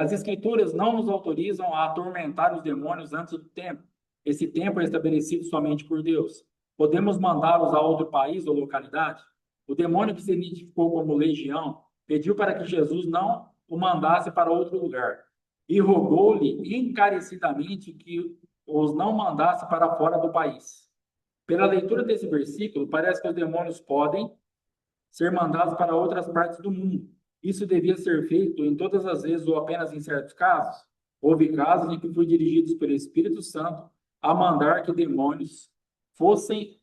As escrituras não nos autorizam a atormentar os demônios antes do tempo. Esse tempo é estabelecido somente por Deus. Podemos mandá-los a outro país ou localidade? O demônio que se identificou como legião pediu para que Jesus não o mandasse para outro lugar e rogou-lhe encarecidamente que os não mandasse para fora do país. Pela leitura desse versículo, parece que os demônios podem ser mandados para outras partes do mundo. Isso devia ser feito em todas as vezes ou apenas em certos casos? Houve casos em que fui dirigidos pelo Espírito Santo a mandar que demônios fossem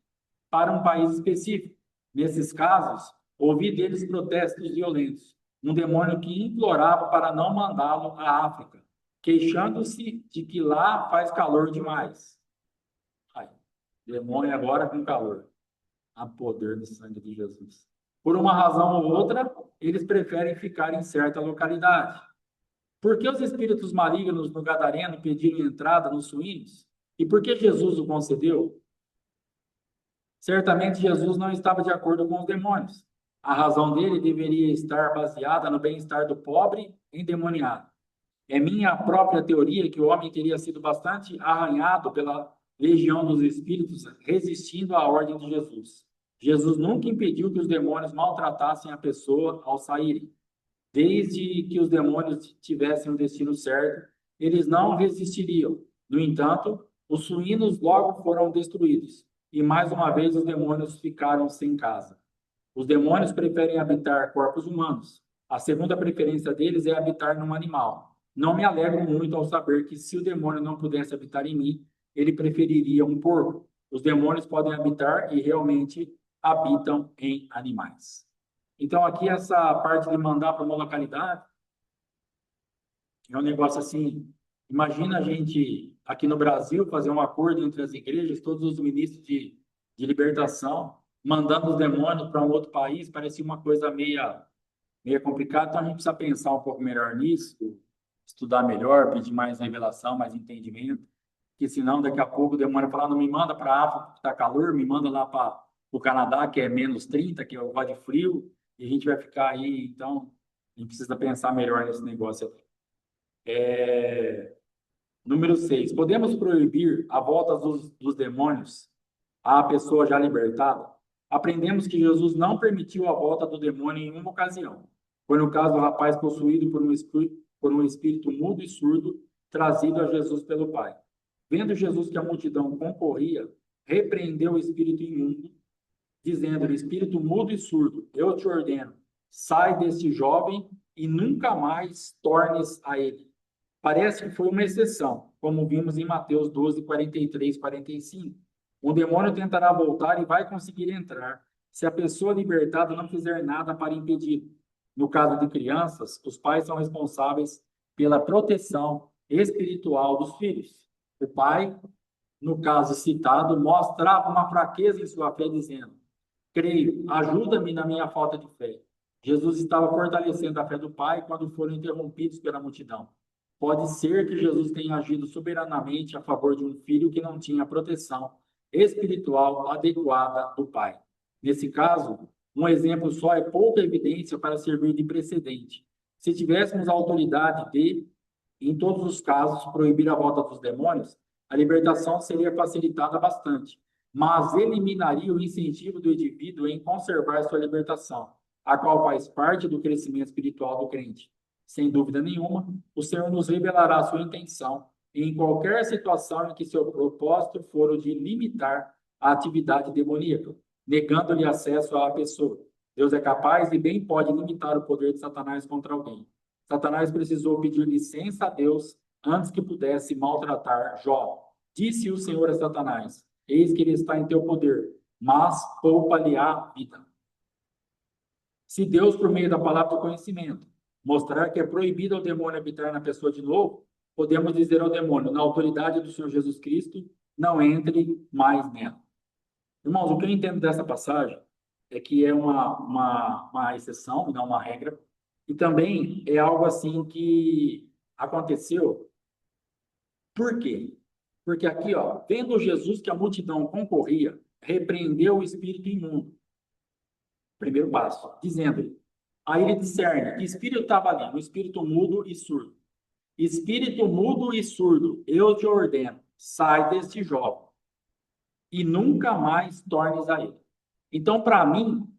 para um país específico. Nesses casos, ouvi deles protestos violentos. Um demônio que implorava para não mandá-lo à África, queixando-se de que lá faz calor demais. Ai, demônio agora com calor. Há poder no sangue de Jesus. Por uma razão ou outra, eles preferem ficar em certa localidade. Por que os espíritos malignos no Gadareno pediram entrada nos suínos? E por que Jesus o concedeu? Certamente Jesus não estava de acordo com os demônios. A razão dele deveria estar baseada no bem-estar do pobre endemoniado. É minha própria teoria que o homem teria sido bastante arranhado pela legião dos espíritos, resistindo à ordem de Jesus. Jesus nunca impediu que os demônios maltratassem a pessoa ao saírem. Desde que os demônios tivessem o destino certo, eles não resistiriam. No entanto, os suínos logo foram destruídos. E mais uma vez os demônios ficaram sem casa. Os demônios preferem habitar corpos humanos. A segunda preferência deles é habitar num animal. Não me alegro muito ao saber que, se o demônio não pudesse habitar em mim, ele preferiria um porco. Os demônios podem habitar e realmente habitam em animais. Então, aqui, essa parte de mandar para uma localidade é um negócio assim. Imagina a gente, aqui no Brasil, fazer um acordo entre as igrejas, todos os ministros de libertação, mandando os demônios para um outro país, parecia uma coisa meio complicado, então a gente precisa pensar um pouco melhor nisso, estudar melhor, pedir mais revelação, mais entendimento, que senão daqui a pouco o demônio fala, não me manda para a África que está calor, me manda lá para o Canadá, que é -30, que eu gosto de frio, e a gente vai ficar aí, então a gente precisa pensar melhor nesse negócio aqui. Número 6, podemos proibir a volta dos demônios à pessoa já libertada? Aprendemos que Jesus não permitiu a volta do demônio em uma ocasião. Foi no caso do rapaz possuído por um espírito mudo e surdo, trazido a Jesus pelo Pai. Vendo Jesus que a multidão concorria, repreendeu o espírito imundo, dizendo-lhe, espírito mudo e surdo, eu te ordeno, sai deste jovem e nunca mais tornes a ele. Parece que foi uma exceção, como vimos em Mateus 12, 43, 45. Um demônio tentará voltar e vai conseguir entrar, se a pessoa libertada não fizer nada para impedir. No caso de crianças, os pais são responsáveis pela proteção espiritual dos filhos. O pai, no caso citado, mostrava uma fraqueza em sua fé, dizendo, creio, ajuda-me na minha falta de fé. Jesus estava fortalecendo a fé do pai quando foram interrompidos pela multidão. Pode ser que Jesus tenha agido soberanamente a favor de um filho que não tinha a proteção espiritual adequada do pai. Nesse caso, um exemplo só é pouca evidência para servir de precedente. Se tivéssemos a autoridade de, em todos os casos, proibir a volta dos demônios, a libertação seria facilitada bastante, mas eliminaria o incentivo do indivíduo em conservar sua libertação, a qual faz parte do crescimento espiritual do crente. Sem dúvida nenhuma, o Senhor nos revelará a sua intenção em qualquer situação em que seu propósito for o de limitar a atividade demoníaca, negando-lhe acesso à pessoa. Deus é capaz e bem pode limitar o poder de Satanás contra alguém. Satanás precisou pedir licença a Deus antes que pudesse maltratar Jó. Disse o Senhor a Satanás, eis que ele está em teu poder, mas poupa-lhe a vida. Se Deus, por meio da palavra do conhecimento, mostrar que é proibido ao demônio habitar na pessoa de novo, podemos dizer ao demônio, na autoridade do Senhor Jesus Cristo, não entre mais nela. Irmãos, o que eu entendo dessa passagem é que é uma exceção, não uma regra, e também é algo assim que aconteceu. Por quê? Porque aqui, ó, vendo Jesus que a multidão concorria, repreendeu o espírito imundo. Primeiro passo, dizendo-lhe, aí ele discerne que espírito estava ali, um espírito mudo e surdo. Espírito mudo e surdo, eu te ordeno, sai deste jovem e nunca mais tornes a ele. Então, para mim,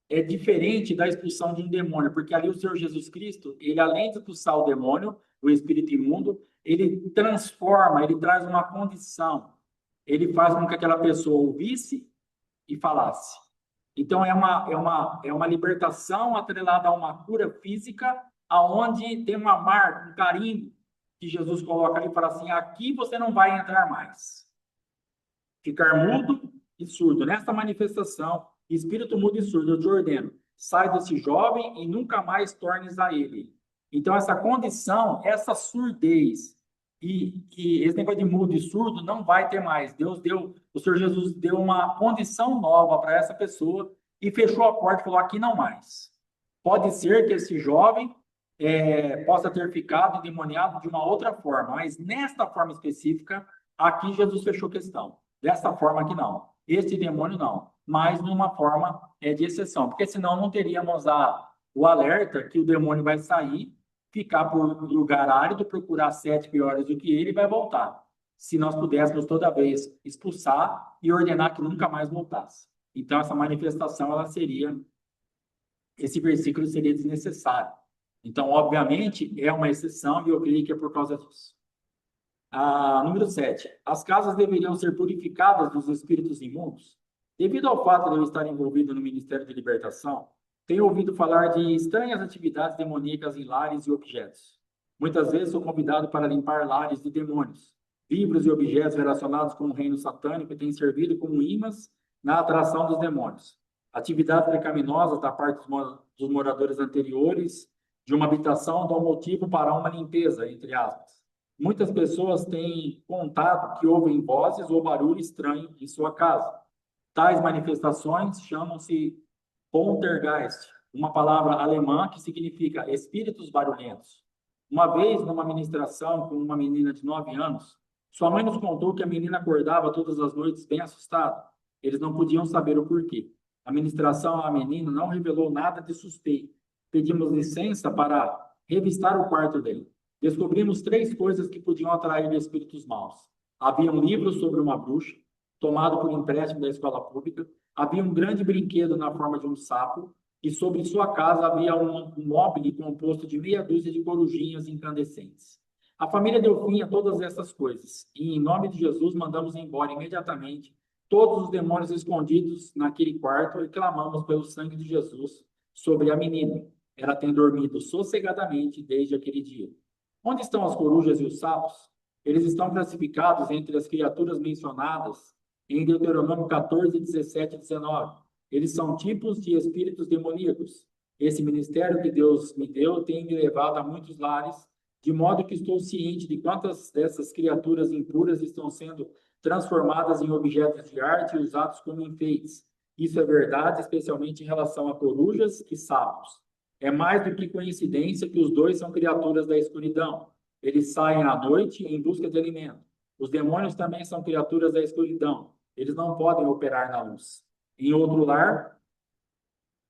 é diferente da expulsão de um demônio, porque ali o Senhor Jesus Cristo, ele além de expulsar o demônio, o espírito imundo, ele transforma, ele traz uma condição, ele faz com que aquela pessoa ouvisse e falasse. Então, é uma libertação atrelada a uma cura física, aonde tem uma marca, um carimbo, que Jesus coloca ali e fala assim, aqui você não vai entrar mais. Ficar mudo e surdo. Nessa manifestação, espírito mudo e surdo, eu te ordeno, sai desse jovem e nunca mais tornes a ele. Então, essa condição, essa surdez, e esse negócio de mudo e surdo não vai ter mais. O Senhor Jesus deu uma condição nova para essa pessoa e fechou a porta e falou, aqui não mais. Pode ser que esse jovem possa ter ficado endemoniado de uma outra forma, mas nesta forma específica, aqui Jesus fechou questão. Dessa forma aqui não. Esse demônio não, mas numa forma de exceção, porque senão não teríamos o alerta que o demônio vai sair, ficar por lugar árido, procurar 7 piores do que ele e vai voltar. Se nós pudéssemos toda vez expulsar e ordenar que nunca mais voltasse. Então, essa manifestação, esse versículo seria desnecessário. Então, obviamente, é uma exceção e eu creio que é por causa disso. Número 7. As casas deveriam ser purificadas dos espíritos imundos? Devido ao fato de eu estar envolvido no Ministério de Libertação, Tenho ouvido falar de estranhas atividades demoníacas em lares e objetos. Muitas vezes sou convidado para limpar lares de demônios. Livros e objetos relacionados com o reino satânico têm servido como imãs na atração dos demônios. Atividades pecaminosas da parte dos moradores anteriores de uma habitação dão motivo para uma limpeza, entre aspas. Muitas pessoas têm contado que ouvem vozes ou barulho estranho em sua casa. Tais manifestações chamam-se Poltergeist, uma palavra alemã que significa espíritos barulhentos. Uma vez, numa ministração com uma menina de 9 anos, sua mãe nos contou que a menina acordava todas as noites bem assustada. Eles não podiam saber o porquê. A ministração à menina não revelou nada de suspeito. Pedimos licença para revistar o quarto dele. Descobrimos 3 coisas que podiam atrair espíritos maus. Havia um livro sobre uma bruxa, tomado por empréstimo da escola pública. Havia um grande brinquedo na forma de um sapo, e sobre sua casa havia um mobile composto de meia dúzia de corujinhas incandescentes. A família deu fim a todas essas coisas, e em nome de Jesus mandamos embora imediatamente todos os demônios escondidos naquele quarto e clamamos pelo sangue de Jesus sobre a menina. Ela tem dormido sossegadamente desde aquele dia. Onde estão as corujas e os sapos? Eles estão classificados entre as criaturas mencionadas em Deuteronômio 14, 17 e 19. Eles são tipos de espíritos demoníacos. Esse ministério que Deus me deu tem me levado a muitos lares, de modo que estou ciente de quantas dessas criaturas impuras estão sendo transformadas em objetos de arte e usados como enfeites. Isso é verdade, especialmente em relação a corujas e sapos. É mais do que coincidência que os dois são criaturas da escuridão. Eles saem à noite em busca de alimento. Os demônios também são criaturas da escuridão. Eles não podem operar na luz. Em outro lar,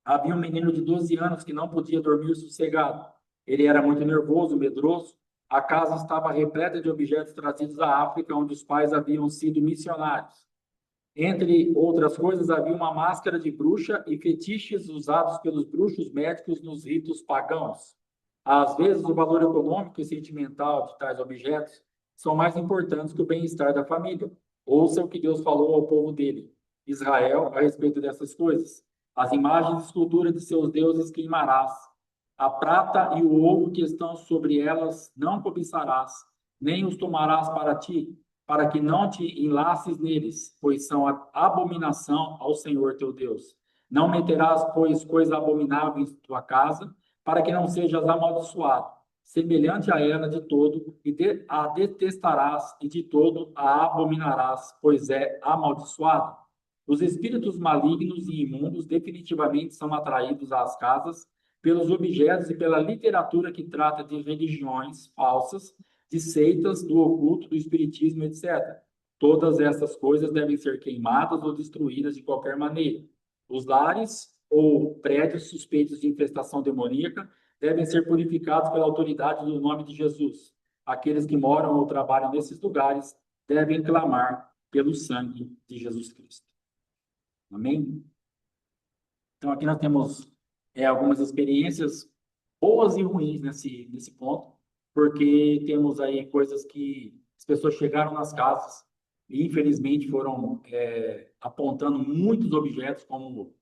havia um menino de 12 anos que não podia dormir sossegado. Ele era muito nervoso, medroso. A casa estava repleta de objetos trazidos da África, onde os pais haviam sido missionários. Entre outras coisas, havia uma máscara de bruxa e fetiches usados pelos bruxos médicos nos ritos pagãos. Às vezes, o valor econômico e sentimental de tais objetos são mais importantes que o bem-estar da família. Ouça o que Deus falou ao povo dele, Israel, a respeito dessas coisas. As imagens e esculturas de seus deuses queimarás. A prata e o ouro que estão sobre elas não cobiçarás, nem os tomarás para ti, para que não te enlaces neles, pois são abominação ao Senhor teu Deus. Não meterás, pois, coisa abominável em tua casa, para que não sejas amaldiçoado. Semelhante a ela de todo, e a detestarás, e de todo a abominarás, pois é amaldiçoado. Os espíritos malignos e imundos definitivamente são atraídos às casas pelos objetos e pela literatura que trata de religiões falsas, de seitas, do oculto, do espiritismo, etc. Todas essas coisas devem ser queimadas ou destruídas de qualquer maneira. Os lares ou prédios suspeitos de infestação demoníaca devem ser purificados pela autoridade do nome de Jesus. Aqueles que moram ou trabalham nesses lugares devem clamar pelo sangue de Jesus Cristo. Amém? Então, aqui nós temos algumas experiências boas e ruins nesse ponto, porque temos aí coisas que as pessoas chegaram nas casas e, infelizmente, foram apontando muitos objetos como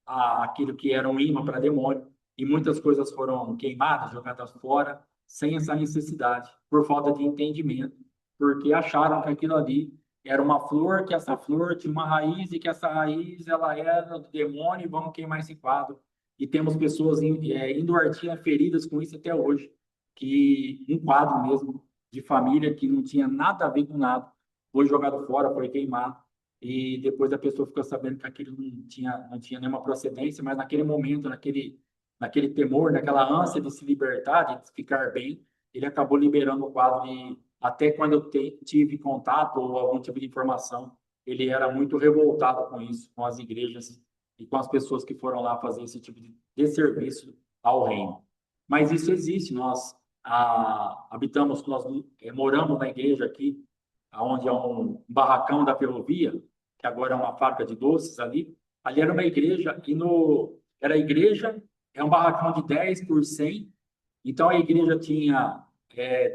aquilo que era um imã para demônio, e muitas coisas foram queimadas, jogadas fora, sem essa necessidade, por falta de entendimento, porque acharam que aquilo ali era uma flor, que essa flor tinha uma raiz e que essa raiz ela era do demônio, e vamos queimar esse quadro. E temos pessoas indo artinha feridas com isso até hoje, que um quadro mesmo de família que não tinha nada a ver com nada, foi jogado fora, foi queimado, e depois a pessoa ficou sabendo que aquilo não tinha nenhuma procedência, mas naquele momento, naquele temor, naquela ânsia de se libertar, de ficar bem, ele acabou liberando o quadro e até quando eu tive contato ou algum tipo de informação, ele era muito revoltado com isso, com as igrejas e com as pessoas que foram lá fazer esse tipo de desserviço ao reino. Mas isso existe, nós habitamos, nós moramos na igreja aqui, onde é um barracão da ferrovia, que agora é uma fábrica de doces ali. Ali era uma igreja, era a igreja, é um barracão de 10 por 100, então a igreja tinha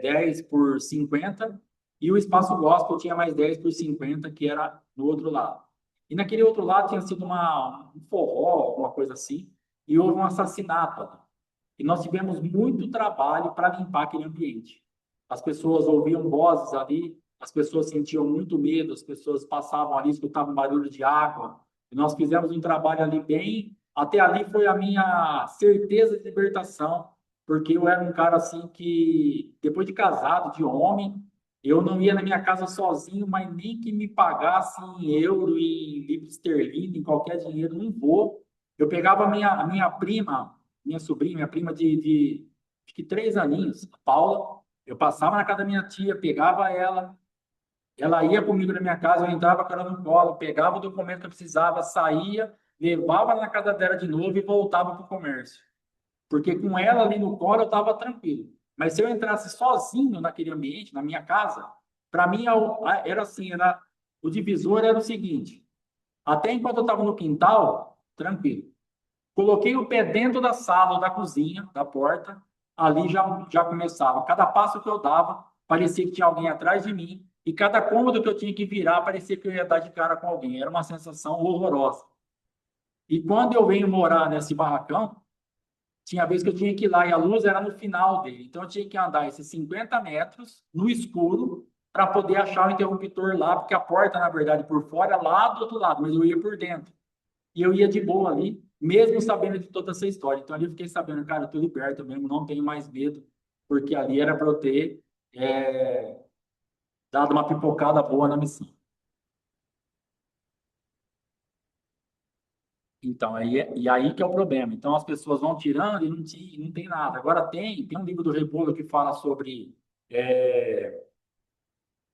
10 por 50, e o espaço gospel tinha mais 10 por 50, que era no outro lado. E naquele outro lado tinha sido um forró, alguma coisa assim, e houve um assassinato ali. E nós tivemos muito trabalho para limpar aquele ambiente. As pessoas ouviam vozes ali, as pessoas sentiam muito medo, as pessoas passavam ali, escutavam barulho de água. E nós fizemos um trabalho ali bem. Até ali foi a minha certeza de libertação, porque eu era um cara assim que, depois de casado, de homem, eu não ia na minha casa sozinho, mas nem que me pagasse em euro, em livre esterlina, em qualquer dinheiro, não vou. Eu pegava a minha prima, minha sobrinha, minha prima de acho que 3 aninhos, a Paula. Eu passava na casa da minha tia, pegava ela, ela ia comigo na minha casa, eu entrava com ela no colo, pegava o documento que eu precisava, saía, levava na casa dela de novo e voltava para o comércio. Porque com ela ali no colo eu estava tranquilo. Mas se eu entrasse sozinho naquele ambiente, na minha casa, para mim era assim, o divisor era o seguinte: até enquanto eu estava no quintal, tranquilo. Coloquei o pé dentro da sala ou da cozinha, da porta, ali já começava. Cada passo que eu dava, parecia que tinha alguém atrás de mim, e cada cômodo que eu tinha que virar, parecia que eu ia dar de cara com alguém. Era uma sensação horrorosa. E quando eu venho morar nesse barracão, tinha vez que eu tinha que ir lá e a luz era no final dele. Então eu tinha que andar esses 50 metros no escuro para poder achar o interruptor lá, porque a porta, na verdade, por fora, é lá do outro lado, mas eu ia por dentro. E eu ia de boa ali, mesmo sabendo de toda essa história. Então ali eu fiquei sabendo, cara, eu tô liberto mesmo, não tenho mais medo, porque ali era para eu ter dado uma pipocada boa na missão. Então, e aí que é o problema. Então, as pessoas vão tirando e não tem nada. Agora tem um livro do Rebolo que fala sobre é,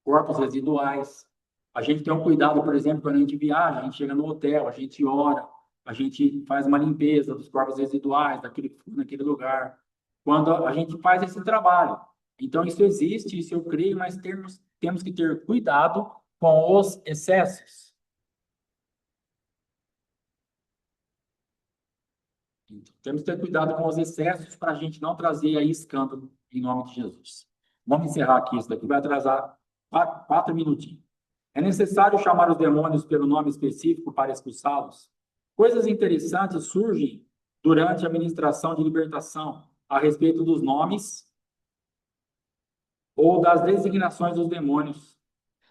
corpos residuais. A gente tem um cuidado, por exemplo, quando a gente viaja, a gente chega no hotel, a gente ora, a gente faz uma limpeza dos corpos residuais, daquilo que ficou naquele lugar. Quando a gente faz esse trabalho. Então, isso existe, isso eu creio, mas temos que ter cuidado com os excessos. Então, temos que ter cuidado com os excessos para a gente não trazer aí escândalo em nome de Jesus. Vamos encerrar aqui isso daqui, vai atrasar 4 minutinhos. É necessário chamar os demônios pelo nome específico para expulsá-los? Coisas interessantes surgem durante a ministração de libertação a respeito dos nomes ou das designações dos demônios.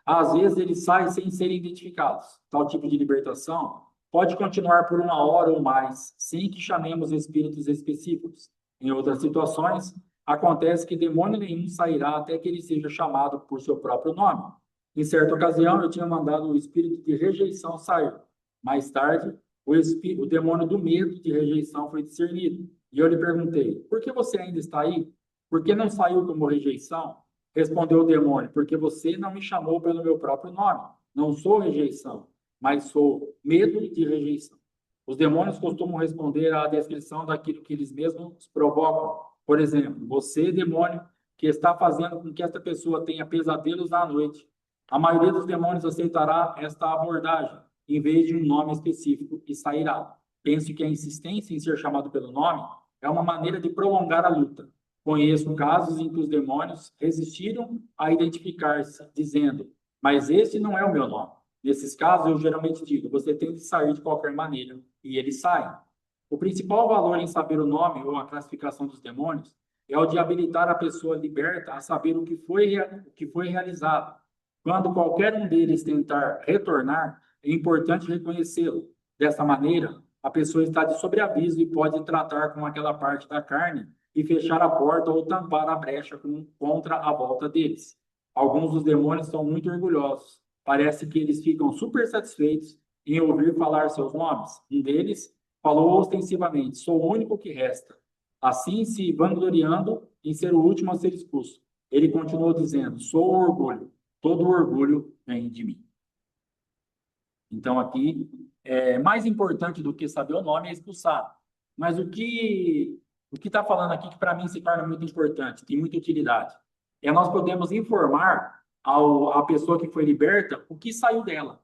Às vezes eles saem sem serem identificados. Tal tipo de libertação pode continuar por 1 hora ou mais, sem que chamemos espíritos específicos. Em outras situações, acontece que demônio nenhum sairá até que ele seja chamado por seu próprio nome. Em certa ocasião, eu tinha mandado o espírito de rejeição sair. Mais tarde, o demônio do medo de rejeição foi discernido. E eu lhe perguntei: por que você ainda está aí? Por que não saiu como rejeição? Respondeu o demônio: porque você não me chamou pelo meu próprio nome. Não sou rejeição, mas sou medo de rejeição. Os demônios costumam responder à descrição daquilo que eles mesmos provocam. Por exemplo, você, demônio, que está fazendo com que esta pessoa tenha pesadelos à noite. A maioria dos demônios aceitará esta abordagem, em vez de um nome específico, e sairá. Penso que a insistência em ser chamado pelo nome é uma maneira de prolongar a luta. Conheço casos em que os demônios resistiram a identificar-se, dizendo: mas esse não é o meu nome. Nesses casos, eu geralmente digo: você tem de sair de qualquer maneira, e eles saem. O principal valor em saber o nome ou a classificação dos demônios é o de habilitar a pessoa liberta a saber o que foi realizado. Quando qualquer um deles tentar retornar, é importante reconhecê-lo. Dessa maneira, a pessoa está de sobreaviso e pode tratar com aquela parte da carne e fechar a porta ou tampar a brecha contra a volta deles. Alguns dos demônios são muito orgulhosos. Parece que eles ficam super satisfeitos em ouvir falar seus nomes. Um deles falou ostensivamente: sou o único que resta. Assim, se vangloriando em ser o último a ser expulso. Ele continuou dizendo: sou o orgulho. Todo o orgulho vem de mim. Então, aqui, mais importante do que saber o nome é expulsar. Mas o que está falando aqui que para mim se torna muito importante, tem muita utilidade, é nós podemos informar a pessoa que foi liberta o que saiu dela.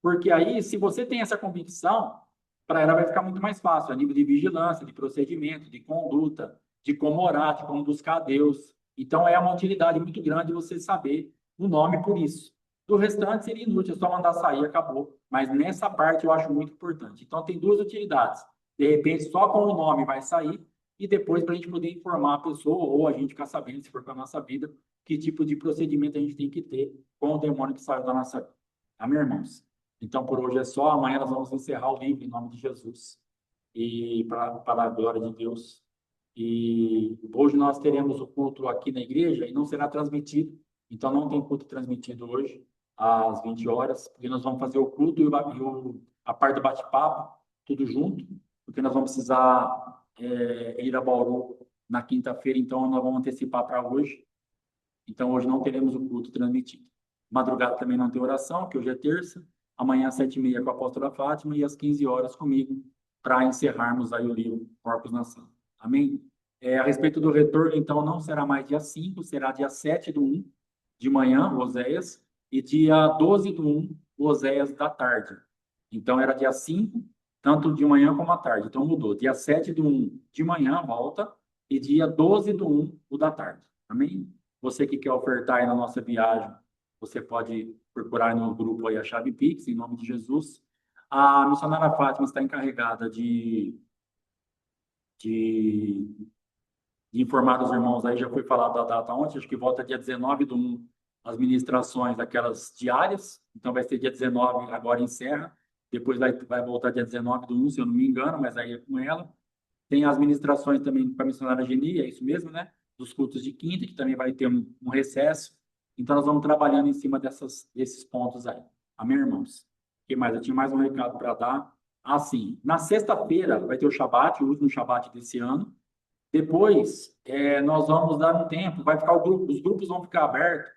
Porque aí, se você tem essa convicção, para ela vai ficar muito mais fácil, a nível de vigilância, de procedimento, de conduta, de como orar, de como buscar a Deus. Então, é uma utilidade muito grande você saber o nome por isso. Do restante seria inútil, é só mandar sair, acabou. Mas nessa parte eu acho muito importante. Então tem duas utilidades. De repente, só com o nome vai sair, e depois para a gente poder informar a pessoa, ou a gente ficar sabendo, se for para a nossa vida, que tipo de procedimento a gente tem que ter com o demônio que saiu da nossa vida. Amém, irmãos? Então por hoje é só, amanhã nós vamos encerrar o livro em nome de Jesus. E para a glória de Deus. E hoje nós teremos o culto aqui na igreja e não será transmitido. Então não tem culto transmitido hoje às 20 horas, porque nós vamos fazer o culto a parte do bate-papo, tudo junto, porque nós vamos precisar ir a Bauru na quinta-feira, então nós vamos antecipar para hoje. Então hoje não teremos o culto transmitido. Madrugada também não tem oração, que hoje é terça. Amanhã às 7h30 com a apóstola Fátima e às 15 horas comigo, para encerrarmos aí o livro Corpos na Sala. Amém? A respeito do retorno, então, não será mais dia 5, será dia 7/1, de manhã, Oséias, e dia 12/1, Oséias da tarde. Então, era dia 5, tanto de manhã como à tarde. Então, mudou. Dia 7/1, de manhã, volta, e dia 12/1, o da tarde. Amém? Você que quer ofertar aí na nossa viagem, você pode procurar no grupo aí a chave Pix, em nome de Jesus. A missionária Fátima está encarregada de informar os irmãos aí, já foi falado da data ontem, acho que volta dia 19/1, as ministrações daquelas diárias, então vai ser dia 19, agora encerra, depois vai voltar dia 19/1, se eu não me engano, mas aí é com ela. Tem as ministrações também para a missionária Geni, é isso mesmo, né? Dos cultos de quinta, que também vai ter um recesso. Então, nós vamos trabalhando em cima desses pontos aí. Amém, irmãos? O que mais? Eu tinha mais um recado para dar. Ah, sim. Na sexta-feira vai ter o Shabat, o último Shabat desse ano. Depois, nós vamos dar um tempo, vai ficar os grupos vão ficar abertos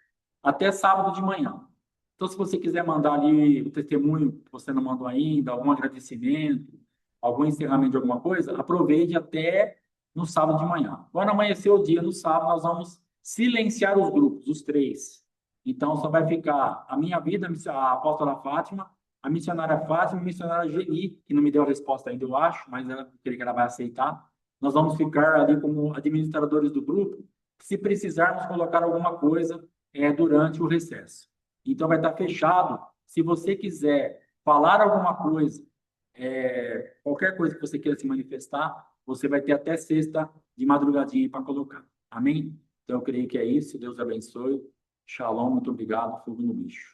até sábado de manhã. Então, se você quiser mandar ali o testemunho que você não mandou ainda, algum agradecimento, algum encerramento de alguma coisa, aproveite até no sábado de manhã. Quando amanhecer o dia, no sábado, nós vamos silenciar os grupos, os três. Então, só vai ficar a minha vida, a apóstola Fátima, a missionária Fátima e a missionária Geni, que não me deu a resposta ainda, eu acho, mas ela creio que ela vai aceitar. Nós vamos ficar ali como administradores do grupo, se precisarmos colocar alguma coisa durante o recesso. Então, vai estar fechado. Se você quiser falar alguma coisa, qualquer coisa que você queira se manifestar, você vai ter até sexta de madrugadinha para colocar. Amém? Então, eu creio que é isso. Deus abençoe. Shalom, muito obrigado. Fogo no bicho.